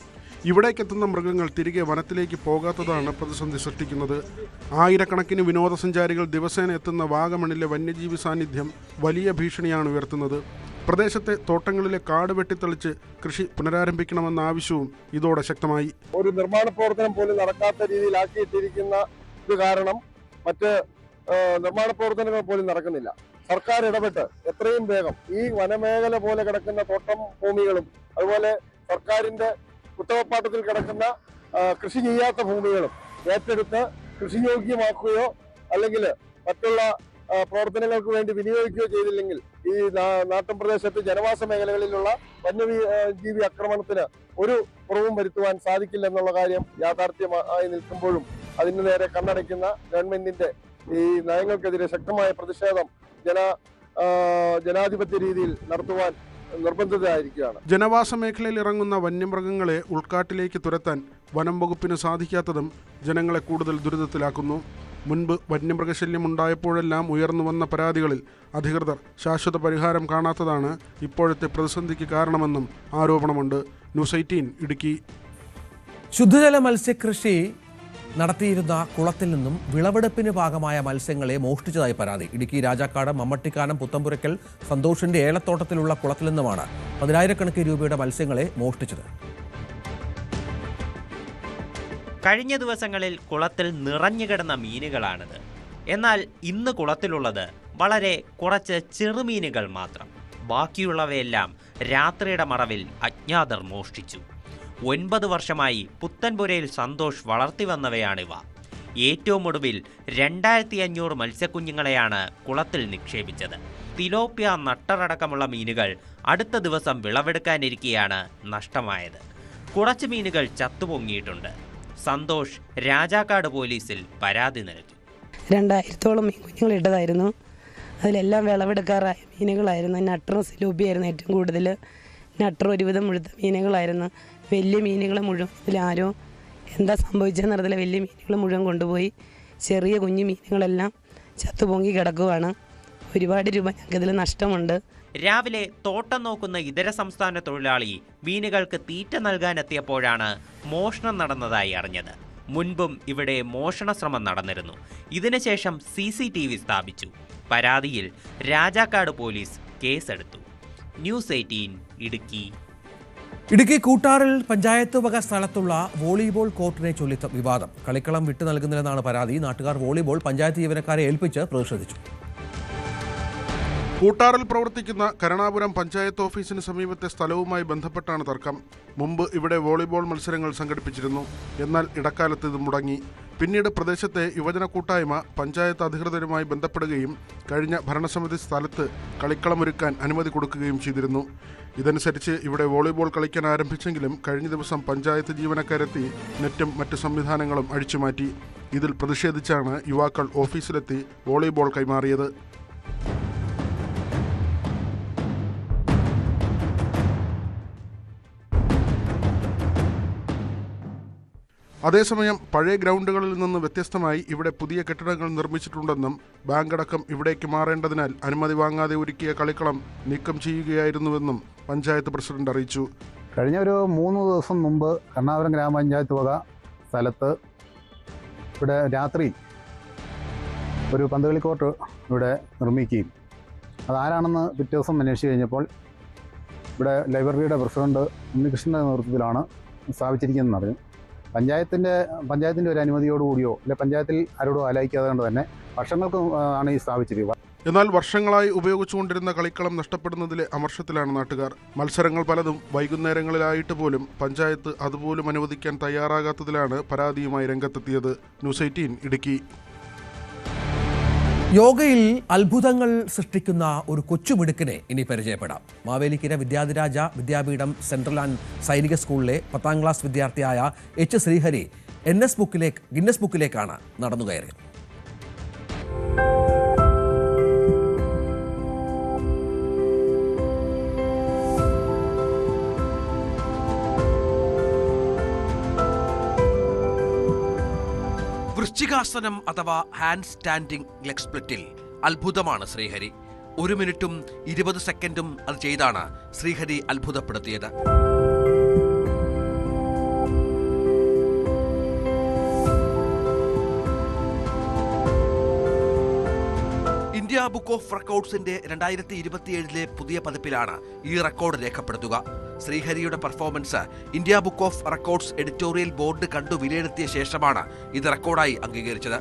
ഇവിടേക്കെത്തുന്ന മൃഗങ്ങൾ തിരികെ വനത്തിലേക്ക് പോകാത്തതാണ് പ്രതിസന്ധി സൃഷ്ടിക്കുന്നത്. ആയിരക്കണക്കിന് വിനോദസഞ്ചാരികൾ ദിവസേന എത്തുന്ന വാഗമണിലെ വന്യജീവി സാന്നിധ്യം വലിയ ഭീഷണിയാണ് ഉയർത്തുന്നത്. പ്രദേശത്തെ തോട്ടങ്ങളിലെ കാട് വെട്ടിത്തെളിച്ച് കൃഷി പുനരാരംഭിക്കണമെന്ന ആവശ്യവും ഇതോടെ ശക്തമായി. ഒരു നിർമ്മാണ പ്രവർത്തനം പോലും നടക്കാത്ത രീതിയിലാക്കിയിട്ടിരിക്കുന്ന ഇത് കാരണം മറ്റ് നിർമ്മാണ പ്രവർത്തനങ്ങൾ പോലും നടക്കുന്നില്ല. സർക്കാർ ഇടപെട്ട് എത്രയും വേഗം ഈ വനമേഖല പോലെ കിടക്കുന്ന തോട്ടം ഭൂമികളും അതുപോലെ സർക്കാരിന്റെ ഉത്തരവാദിത്തത്തിൽ കിടക്കുന്ന കൃഷി ചെയ്യാത്ത ഭൂമികളും ഏറ്റെടുത്ത് കൃഷിയോഗ്യമാക്കുകയോ അല്ലെങ്കിൽ മറ്റുള്ള പ്രവർത്തനങ്ങൾക്ക് വേണ്ടി വിനിയോഗിക്കുകയോ ചെയ്തില്ലെങ്കിൽ ഈ നാട്ടിൻ പ്രദേശത്ത് ജനവാസ മേഖലകളിലുള്ള വന്യജീവി ആക്രമണത്തിന് ഒരു കുറവും വരുത്തുവാൻ സാധിക്കില്ലെന്നുള്ള കാര്യം യാഥാർത്ഥ്യമായി നിൽക്കുമ്പോഴും അതിന് നേരെ കണ്ണടയ്ക്കുന്ന ഗവൺമെന്റിന്റെ ഈ നയങ്ങൾക്കെതിരെ ശക്തമായ പ്രതിഷേധം ജനാധിപത്യ രീതിയിൽ നടത്തുവാൻ നിർബന്ധിതരായിരിക്കുകയാണ്. ജനവാസ മേഖലയിൽ ഇറങ്ങുന്ന വന്യമൃഗങ്ങളെ ഉൾക്കാട്ടിലേക്ക് തുരത്താൻ വനം വകുപ്പിന് സാധിക്കാത്തതും ജനങ്ങളെ കൂടുതൽ ദുരിതത്തിലാക്കുന്നു. മുൻപ് വന്യമൃഗശല്യം ഉണ്ടായപ്പോഴെല്ലാം ഉയർന്നു വന്ന പരാതികളിൽ അധികൃതർ ശാശ്വത പരിഹാരം കാണാത്തതാണ് ഇപ്പോഴത്തെ പ്രതിസന്ധിക്ക് കാരണമെന്നും ആരോപണമുണ്ട്. ന്യൂസ് 18 ഇടുക്കി. ശുദ്ധജല മത്സ്യകൃഷി നടത്തിയിരുന്ന കുളത്തിൽ നിന്നും വിളവെടുപ്പിന് ഭാഗമായ മത്സ്യങ്ങളെ മോഷ്ടിച്ചതായി പരാതി. ഇടുക്കി രാജാക്കാട് മമ്മട്ടിക്കാനം പുത്തമ്പുരയ്ക്കൽ സന്തോഷിന്റെ ഏലത്തോട്ടത്തിലുള്ള കുളത്തിൽ നിന്നുമാണ് 10,000 രൂപയുടെ മത്സ്യങ്ങളെ മോഷ്ടിച്ചത്. കഴിഞ്ഞ ദിവസങ്ങളിൽ കുളത്തിൽ നിറഞ്ഞുകിടന്ന മീനുകളാണിത്. എന്നാൽ ഇന്ന് കുളത്തിലുള്ളത് വളരെ കുറച്ച് ചെറുമീനുകൾ മാത്രം. ബാക്കിയുള്ളവയെല്ലാം രാത്രിയുടെ മറവിൽ അജ്ഞാതർ മോഷ്ടിച്ചു. 9 വർഷമായി പുത്തൻപുരയിൽ സന്തോഷ് വളർത്തി വന്നവയാണിവ. ഏറ്റവും ഒടുവിൽ 2500 മത്സ്യക്കുഞ്ഞുങ്ങളെയാണ് കുളത്തിൽ നിക്ഷേപിച്ചത്. തിലോപ്യ, നട്ടറടക്കമുള്ള മീനുകൾ അടുത്ത ദിവസം വിളവെടുക്കാനിരിക്കെയാണ് നഷ്ടമായത്. കുറച്ച് മീനുകൾ ചത്തുപൊങ്ങിയിട്ടുണ്ട്. സന്തോഷ് രാജാക്കാട് പോലീസിൽ പരാതി നൽകി. 2000-ഓളം മീൻ കുഞ്ഞുങ്ങൾ ഇട്ടതായിരുന്നു. അതിലെല്ലാം വിളവെടുക്കാറായ മീനുകളായിരുന്നു. നട്ടറും സിലോപ്പിയായിരുന്നു ഏറ്റവും കൂടുതൽ. നട്ടർ ഒരുവിധം മുഴുത്ത മീനുകളായിരുന്നു. വലിയ മീനുകളെ മുഴുവൻ ഇതിലാരോ എന്താ സംഭവിച്ചതെന്നറിയില്ല. വലിയ മീനുകൾ മുഴുവൻ കൊണ്ടുപോയി. ചെറിയ കുഞ്ഞു മീനുകളെല്ലാം ചത്തുപൊങ്ങി കിടക്കുവാണ്. ഒരുപാട് രൂപ ഞങ്ങൾക്കിതിൽ നഷ്ടമുണ്ട്. രാവിലെ തോട്ടം നോക്കുന്ന ഇതര സംസ്ഥാന തൊഴിലാളി മീനുകൾക്ക് തീറ്റ നൽകാനെത്തിയപ്പോഴാണ് മോഷണം നടന്നതായി അറിഞ്ഞത്. മുൻപും ഇവിടെ മോഷണ ശ്രമം നടന്നിരുന്നു. ഇതിനുശേഷം CCTV സ്ഥാപിച്ചു. പരാതിയിൽ രാജാക്കാട് പോലീസ് കേസെടുത്തു. ന്യൂസ് 18 ഇടുക്കി. ഇടുക്കി കൂട്ടാറിൽ പഞ്ചായത്ത് വക സ്ഥലത്തുള്ള വോളിബോൾ കോർട്ടിനെ ചൊല്ലി വിവാദം. കളിക്കളം വിട്ടു നൽകുന്നില്ലെന്നാണ് പരാതി. നാട്ടുകാർ വോളിബോൾ പഞ്ചായത്ത് ജീവനക്കാരെ ഏൽപ്പിച്ച് പ്രതിഷേധിച്ചു. കൂട്ടാറിൽ പ്രവർത്തിക്കുന്ന കരുണാപുരം പഞ്ചായത്ത് ഓഫീസിന് സമീപത്തെ സ്ഥലവുമായി ബന്ധപ്പെട്ടാണ് തർക്കം. മുമ്പ് ഇവിടെ വോളിബോൾ മത്സരങ്ങൾ സംഘടിപ്പിച്ചിരുന്നു. എന്നാൽ ഇടക്കാലത്ത് ഇത് മുടങ്ങി. പിന്നീട് പ്രദേശത്തെ യുവജന കൂട്ടായ്മ പഞ്ചായത്ത് അധികൃതരുമായി ബന്ധപ്പെടുകയും കഴിഞ്ഞ ഭരണസമിതി സ്ഥലത്ത് കളിക്കളമൊരുക്കാൻ അനുമതി കൊടുക്കുകയും ചെയ്തിരുന്നു. ഇതനുസരിച്ച് ഇവിടെ വോളിബോൾ കളിക്കാൻ ആരംഭിച്ചെങ്കിലും കഴിഞ്ഞ ദിവസം പഞ്ചായത്ത് ജീവനക്കാരെത്തി നെറ്റും മറ്റ് സംവിധാനങ്ങളും അഴിച്ചുമാറ്റി. ഇതിൽ പ്രതിഷേധിച്ചാണ് യുവാക്കൾ ഓഫീസിലെത്തി വോളിബോൾ കൈമാറിയത്. അതേസമയം പഴയ ഗ്രൗണ്ടുകളിൽ നിന്ന് വ്യത്യസ്തമായി ഇവിടെ പുതിയ കെട്ടിടങ്ങൾ നിർമ്മിച്ചിട്ടുണ്ടെന്നും ബാങ്കടക്കം ഇവിടേക്ക് മാറേണ്ടതിനാൽ അനുമതി വാങ്ങാതെ ഒരുക്കിയ കളിക്കളം നീക്കം ചെയ്യുകയായിരുന്നുവെന്നും പഞ്ചായത്ത് പ്രസിഡന്റ് അറിയിച്ചു. കഴിഞ്ഞ ഒരു 3 ദിവസം മുമ്പ് കരുണാപുരം ഗ്രാമപഞ്ചായത്ത് വക സ്ഥലത്ത് ഇവിടെ രാത്രി ഒരു പന്തുകളി കോർട്ട് ഇവിടെ നിർമ്മിക്കുകയും അതാരാണെന്ന് പിറ്റേ ദിവസം അന്വേഷിച്ച് കഴിഞ്ഞപ്പോൾ ഇവിടെ ലൈബ്രറിയുടെ പ്രസിഡന്റ് ഉണ്ണികൃഷ്ണൻ്റെ നേതൃത്വത്തിലാണ് സ്ഥാപിച്ചിരിക്കുന്നതെന്ന് അറിഞ്ഞു. പഞ്ചായത്തിൻ്റെ ഒരു അനുമതിയോടുകൂടിയോ അല്ലെ പഞ്ചായത്തിൽ ആരോടും ആലോചിക്കാതെ കൊണ്ട് തന്നെ വർഷങ്ങൾക്ക് ആണ് ഈ സ്ഥാപിച്ചിരിക്കുന്നത്. 2 വർഷമായി ഇവിടെ കളിക്കളം നിർമ്മിച്ചിട്ട് 2 വർഷമായി ഇവിടെ എന്നാൽ വർഷങ്ങളായി ഉപയോഗിച്ചുകൊണ്ടിരുന്ന കളിക്കളം നഷ്ടപ്പെടുന്നതിലെ അമർഷത്തിലാണ് നാട്ടുകാർ. മത്സരങ്ങൾ പലതും വൈകുന്നേരങ്ങളിലായിട്ട് പോലും പഞ്ചായത്ത് അതുപോലും അനുവദിക്കാൻ തയ്യാറാകാത്തതിലാണ് പരാതിയുമായി രംഗത്തെത്തിയത്. ന്യൂസ് 18 ഇടുക്കി. യോഗയിൽ അത്ഭുതങ്ങൾ സൃഷ്ടിക്കുന്ന ഒരു കൊച്ചുമിടുക്കിനെ ഇനി പരിചയപ്പെടാം. മാവേലിക്കര വിദ്യാധിരാജ വിദ്യാപീഠം സെൻട്രൽ ആൻഡ് സൈനിക സ്കൂളിലെ 10ാം ക്ലാസ് വിദ്യാർത്ഥിയായ എച്ച് ശ്രീഹരി ഗിന്നസ് ബുക്കിലേക്കാണ് നടന്നുകയറിയത്. വൃശ്ചികാസനം അഥവാ ഹാൻഡ് സ്റ്റാൻഡിംഗ് ലെഗ് സ്പ്ലിറ്റിൽ അത്ഭുതമാണ് ശ്രീഹരി. 1 മിനിറ്റും 20 സെക്കൻഡും അത് ചെയ്താണ് ശ്രീഹരി അത്ഭുതപ്പെടുത്തിയത്. ഇന്ത്യ ബുക്ക് ഓഫ് റെക്കോർഡ്സിന്റെ 2027 പുതിയ പതിപ്പിലാണ് ഈ റെക്കോർഡ് രേഖപ്പെടുത്തുക. ശ്രീഹരിയുടെ performance India book of records editorial board കണ്ടു വിലയിരുത്തിയ ശേഷമാണ് ഇത് റെക്കോർഡായി അംഗീകരിച്ചത്.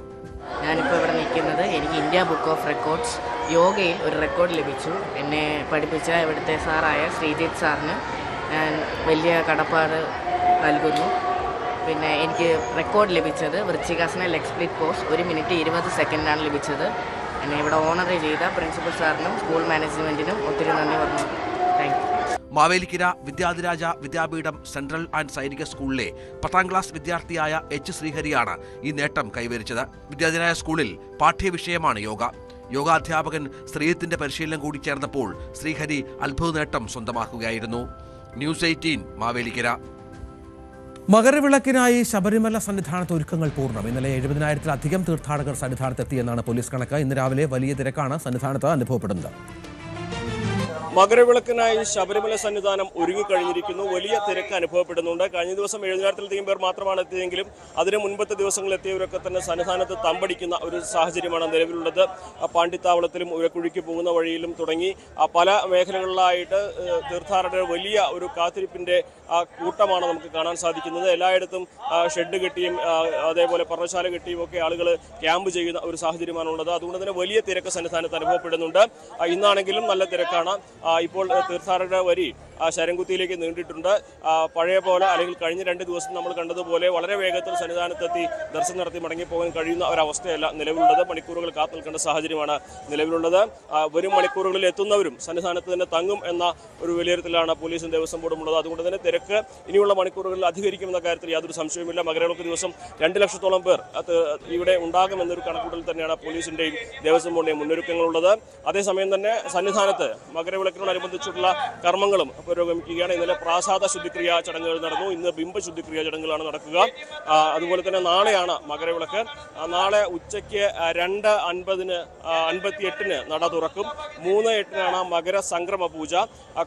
ഞാനിപ്പോൾ ഇവിടെ നിൽക്കുന്നത് എനിക്ക് ഇന്ത്യ ബുക്ക് ഓഫ് റെക്കോർഡ്സ് യോഗയിൽ ഒരു റെക്കോർഡ് ലഭിച്ചു. എന്നെ പഠിപ്പിച്ച ഇവിടുത്തെ സാറായ ശ്രീജിത്ത് സാറിന് ഞാൻ വലിയ കടപ്പാട് നൽകുന്നു. പിന്നെ എനിക്ക് റെക്കോർഡ് ലഭിച്ചത് വൃശ്ചികാസന ലെഗ് സ്പ്ലിറ്റ് പോസ് 1 മിനിറ്റ് 20 സെക്കൻഡാണ് ലഭിച്ചത്. എന്നെ ഇവിടെ ഓണർ ചെയ്ത പ്രിൻസിപ്പൽ സാറിനും സ്കൂൾ മാനേജ്മെൻറ്റിനും ഒത്തിരി നന്ദി പറഞ്ഞു. Thank you. Mavelikkara Vidyadhiraja Vidyapeetham central and Sainik സ്കൂളിലെ 10ാം ക്ലാസ് വിദ്യാർത്ഥിയായ എച്ച് ശ്രീഹരിയാണ് ഈ നേട്ടം കൈവരിച്ചത്. വിദ്യാധിരാജ സ്കൂളിൽ പാഠ്യവിഷയമാണ് യോഗ. യോഗാധ്യാപകൻ ശ്രീജിത്തിന്റെ പരിശീലനം കൂടി ചേർന്നപ്പോൾ ശ്രീഹരി അത്ഭുത നേട്ടം സ്വന്തമാക്കുകയായിരുന്നു. ന്യൂസ് 18 മാവേലിക്കര. മകരവിളക്കിനായി ശബരിമല സന്നിധാനത്ത് ഒരുക്കങ്ങൾ പൂർണ്ണം. ഇന്നലെ 70,000-ത്തിലധികം തീർത്ഥാടകർ സന്നിധാനത്തെത്തിയെന്നാണ് പോലീസ് കണക്ക്. ഇന്ന് രാവിലെ വലിയ തിരക്കാണ് സന്നിധാനത്ത് അനുഭവപ്പെടുന്നത്. മകരവിളക്കിനായി ശബരിമല സന്നിധാനം ഒരുങ്ങിക്കഴിഞ്ഞിരിക്കുന്നു. വലിയ തിരക്ക് അനുഭവപ്പെടുന്നുണ്ട്. കഴിഞ്ഞ ദിവസം 70,000-ലധികം പേർ മാത്രമാണ് എത്തിയെങ്കിലും അതിന് മുൻപത്തെ ദിവസങ്ങളിൽ എത്തിയവരൊക്കെ തന്നെ സന്നിധാനത്ത് തമ്പടിക്കുന്ന ഒരു സാഹചര്യമാണ് നിലവിലുള്ളത്. പാണ്ടിത്താവളത്തിലും ഉരക്കുഴിക്ക് പോകുന്ന വഴിയിലും തുടങ്ങി പല മേഖലകളിലായിട്ട് തീർത്ഥാടകർ വലിയ ഒരു കാത്തിരിപ്പിന്റെ കൂട്ടമാണ് നമുക്ക് കാണാൻ സാധിക്കുന്നത്. എല്ലായിടത്തും ഷെഡ് കെട്ടിയും അതേപോലെ പർണശാല കെട്ടിയും ഒക്കെ ആളുകൾ ക്യാമ്പ് ചെയ്യുന്ന ഒരു സാഹചര്യമാണുള്ളത്. അതുകൊണ്ട് തന്നെ വലിയ തിരക്ക് സന്നിധാനത്ത് അനുഭവപ്പെടുന്നുണ്ട്. ഇന്നാണെങ്കിലും നല്ല തിരക്കാണ്. ഇപ്പോൾ തീർത്ഥാടകരുടെ വരി ശരംകുത്തിയിലേക്ക് നീണ്ടിട്ടുണ്ട്. പഴയ പോലെ അല്ലെങ്കിൽ കഴിഞ്ഞ 2 ദിവസം നമ്മൾ കണ്ടതുപോലെ വളരെ വേഗത്തിൽ സന്നിധാനത്തെത്തി ദർശനം നടത്തി മടങ്ങിപ്പോകാൻ കഴിയുന്ന ഒരവസ്ഥയല്ല നിലവിലുള്ളത്. മണിക്കൂറുകൾ കാത്തു നിൽക്കേണ്ട സാഹചര്യമാണ് നിലവിലുള്ളത്. വരും മണിക്കൂറുകളിൽ എത്തുന്നവരും സന്നിധാനത്ത് തന്നെ തങ്ങും എന്ന ഒരു വിലയിരുത്തലാണ് പോലീസും ദേവസ്വം ബോർഡും ഉള്ളത്. അതുകൊണ്ട് തന്നെ തിരക്ക് ഇനിയുള്ള മണിക്കൂറുകളിൽ അധികരിക്കുമെന്ന കാര്യത്തിൽ യാതൊരു സംശയവുമില്ല. മകരവിളക്ക് ദിവസം 2 ലക്ഷത്തോളം പേർ ഇവിടെ ഉണ്ടാകുമെന്നൊരു കണക്കൂട്ടൽ തന്നെയാണ് പോലീസിന്റെയും ദേവസ്വം ബോർഡിന്റെയും മുന്നൊരുക്കങ്ങളുള്ളത്. അതേസമയം തന്നെ സന്നിധാനത്ത് മകരവിളക്കിനോടനുബന്ധിച്ചുള്ള കർമ്മങ്ങളും പുരോഗമിക്കുകയാണ്. ഇന്നലെ പ്രാസാദ ശുദ്ധിക്രിയ ചടങ്ങുകൾ നടന്നു. ഇന്ന് ബിംബ ശുദ്ധിക്രിയ ചടങ്ങുകളാണ് നടക്കുക. അതുപോലെ തന്നെ നാളെയാണ് മകരവിളക്ക്. നാളെ ഉച്ചയ്ക്ക് 2:58 നട തുറക്കും. 3:08 മകര സംക്രമ പൂജ.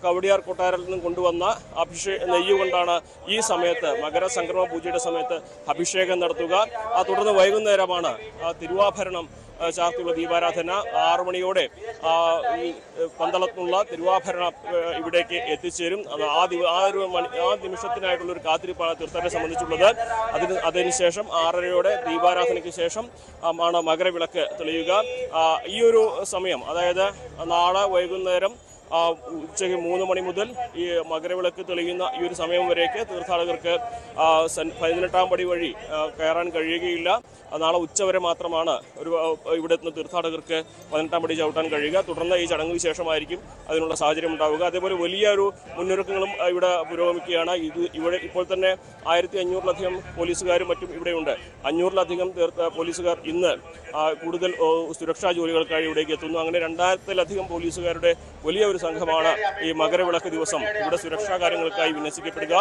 കവടിയാർ കൊട്ടാരത്തിൽ നിന്നും കൊണ്ടുവന്ന നെയ്യ് കൊണ്ടാണ് ഈ സമയത്ത് മകര സംക്രമ പൂജയുടെ സമയത്ത് അഭിഷേകം നടത്തുക. തുടർന്ന് വൈകുന്നേരമാണ് തിരുവാഭരണം ചാർത്തിയുള്ള ദീപാരാധന. 6 മണിയോടെ ഈ പന്തളത്തുള്ള തിരുവാഭരണം ഇവിടേക്ക് എത്തിച്ചേരും. ആ നിമിഷത്തിനായിട്ടുള്ള ഒരു കാത്തിരിപ്പാണ് തീർത്ഥാടകരെ സംബന്ധിച്ചുള്ളത്. അതിനുശേഷം 6:30 ദീപാരാധനയ്ക്ക് ശേഷം ആണ് മകരവിളക്ക് തെളിയുക. ഈ ഒരു സമയം, അതായത് നാളെ വൈകുന്നേരം ഉച്ചയ്ക്ക് 3 മണി മുതൽ ഈ മകരവിളക്ക് തെളിയുന്ന ഈ ഒരു സമയം വരേക്ക് തീർത്ഥാടകർക്ക് 18ാം പടി വഴി കയറാൻ കഴിയുകയില്ല. നാളെ ഉച്ചവരെ മാത്രമാണ് ഇവിടെ എത്തുന്ന തീർത്ഥാടകർക്ക് 18ാം പടി ചവിട്ടാൻ കഴിയുക. തുടർന്ന് ഈ ചടങ്ങിന് ശേഷമായിരിക്കും അതിനുള്ള സാഹചര്യം ഉണ്ടാവുക. അതേപോലെ വലിയൊരു മുന്നൊരുക്കങ്ങളും ഇവിടെ പുരോഗമിക്കുകയാണ്. ഇവിടെ ഇപ്പോൾ തന്നെ 1500-ലധികം പോലീസുകാരും മറ്റും ഇവിടെയുണ്ട്. 500-ലധികം പോലീസുകാർ ഇന്ന് കൂടുതൽ സുരക്ഷാ ജോലികൾക്കായി ഇവിടേക്ക് എത്തുന്നു. അങ്ങനെ 2000-ലധികം പോലീസുകാരുടെ വലിയ ഒരു സംഘമാണ് ഈ മകരവിളക്ക് ദിവസം ഇവിടെ സുരക്ഷാ കാര്യങ്ങൾക്കായി വിന്യസിക്കപ്പെടുക.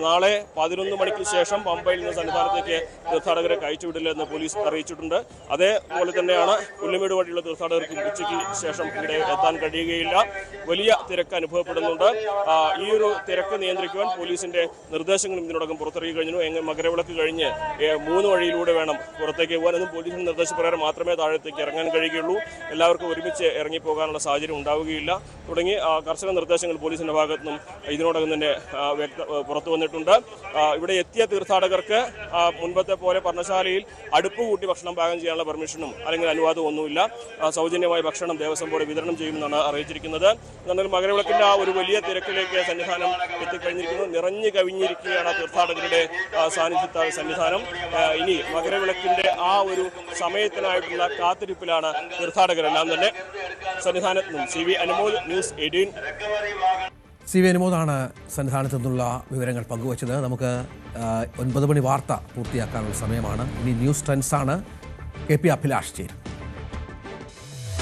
നാളെ 11 മണിക്ക് ശേഷം പമ്പയിൽ നിന്ന് സന്നിധാനത്തേക്ക് തീർത്ഥാടകരെ കയറ്റിവിടില്ലെന്ന് പോലീസ് അറിയിച്ചിട്ടുണ്ട്. അതേപോലെ തന്നെയാണ് പുല്ലുമേട് വഴിയുള്ള തീർത്ഥാടകർക്കും ഉച്ചയ്ക്ക് ശേഷം ഇവിടെ എത്താൻ കഴിയുകയില്ല. വലിയ തിരക്ക് അനുഭവപ്പെടുന്നുണ്ട്. ഈ ഒരു തിരക്ക് നിയന്ത്രിക്കുവാൻ പോലീസിന്റെ നിർദ്ദേശങ്ങളും ഇതിനോടകം പുറത്തിറങ്ങി കഴിഞ്ഞു. മകരവിളക്ക് കഴിഞ്ഞ് 3 വഴിയിലൂടെ വേണം പുറത്തേക്ക് പോകാൻ. എന്നും പോലീസിന്റെ നിർദ്ദേശപ്രകാരം മാത്രമേ താഴത്തേക്ക് ഇറങ്ങാൻ കഴിയുകയുള്ളൂ. എല്ലാവർക്കും ഒരുമിച്ച് ഇറങ്ങിപ്പോകാനുള്ള സാഹചര്യം ഉണ്ടാവുകയില്ല. തുടങ്ങി കർശന നിർദ്ദേശങ്ങൾ പോലീസിന്റെ ഭാഗത്തു നിന്നും ഇതിനോടകം തന്നെ പുറത്തു വന്നിട്ടുണ്ട്. ഇവിടെ എത്തിയ തീർത്ഥാടകർക്ക് മുൻപത്തെ പോലെ പർണശാലയിൽ അടുപ്പ് കൂട്ടി ഭക്ഷണം പാകം ചെയ്യാനുള്ള പെർമിഷനും അല്ലെങ്കിൽ അനുവാദവും ഒന്നുമില്ല. സൗജന്യമായ ഭക്ഷണം ദേവസ്വം ബോർഡ് വിതരണം ചെയ്യുമെന്നാണ് അറിയിച്ചിരിക്കുന്നത്. എന്നാൽ മകരവിളക്കിന്റെ ആ ഒരു വലിയ തിരക്കിലേക്ക് സന്നിധാനം എത്തിക്കഴിഞ്ഞിരിക്കുന്നു. നിറഞ്ഞു കവിഞ്ഞിരിക്കുകയാണ് തീർത്ഥാടകരുടെ സാന്നിധ്യത്താൽ സന്നിധാനം. ഇനി മകരവിളക്കിന്റെ ആ ഒരു സമയത്തിനായിട്ടുള്ള കാത്തിരിപ്പിലാണ് തീർത്ഥാടകരെല്ലാം തന്നെ. സന്നിധാനത്ത് നിന്നും CV അനുമോദ്, ന്യൂസ് 18. CV അനുമോദാണ് സന്നിധാനത്തു നിന്നുള്ള വിവരങ്ങൾ പങ്കുവച്ചത്. നമുക്ക് 9 മണി വാർത്ത പൂർത്തിയാക്കാനുള്ള സമയമാണ്. ഇനി ന്യൂസ് ട്രെൻഡ്സാണ്. KP അഭിലാഷ് ചേരും.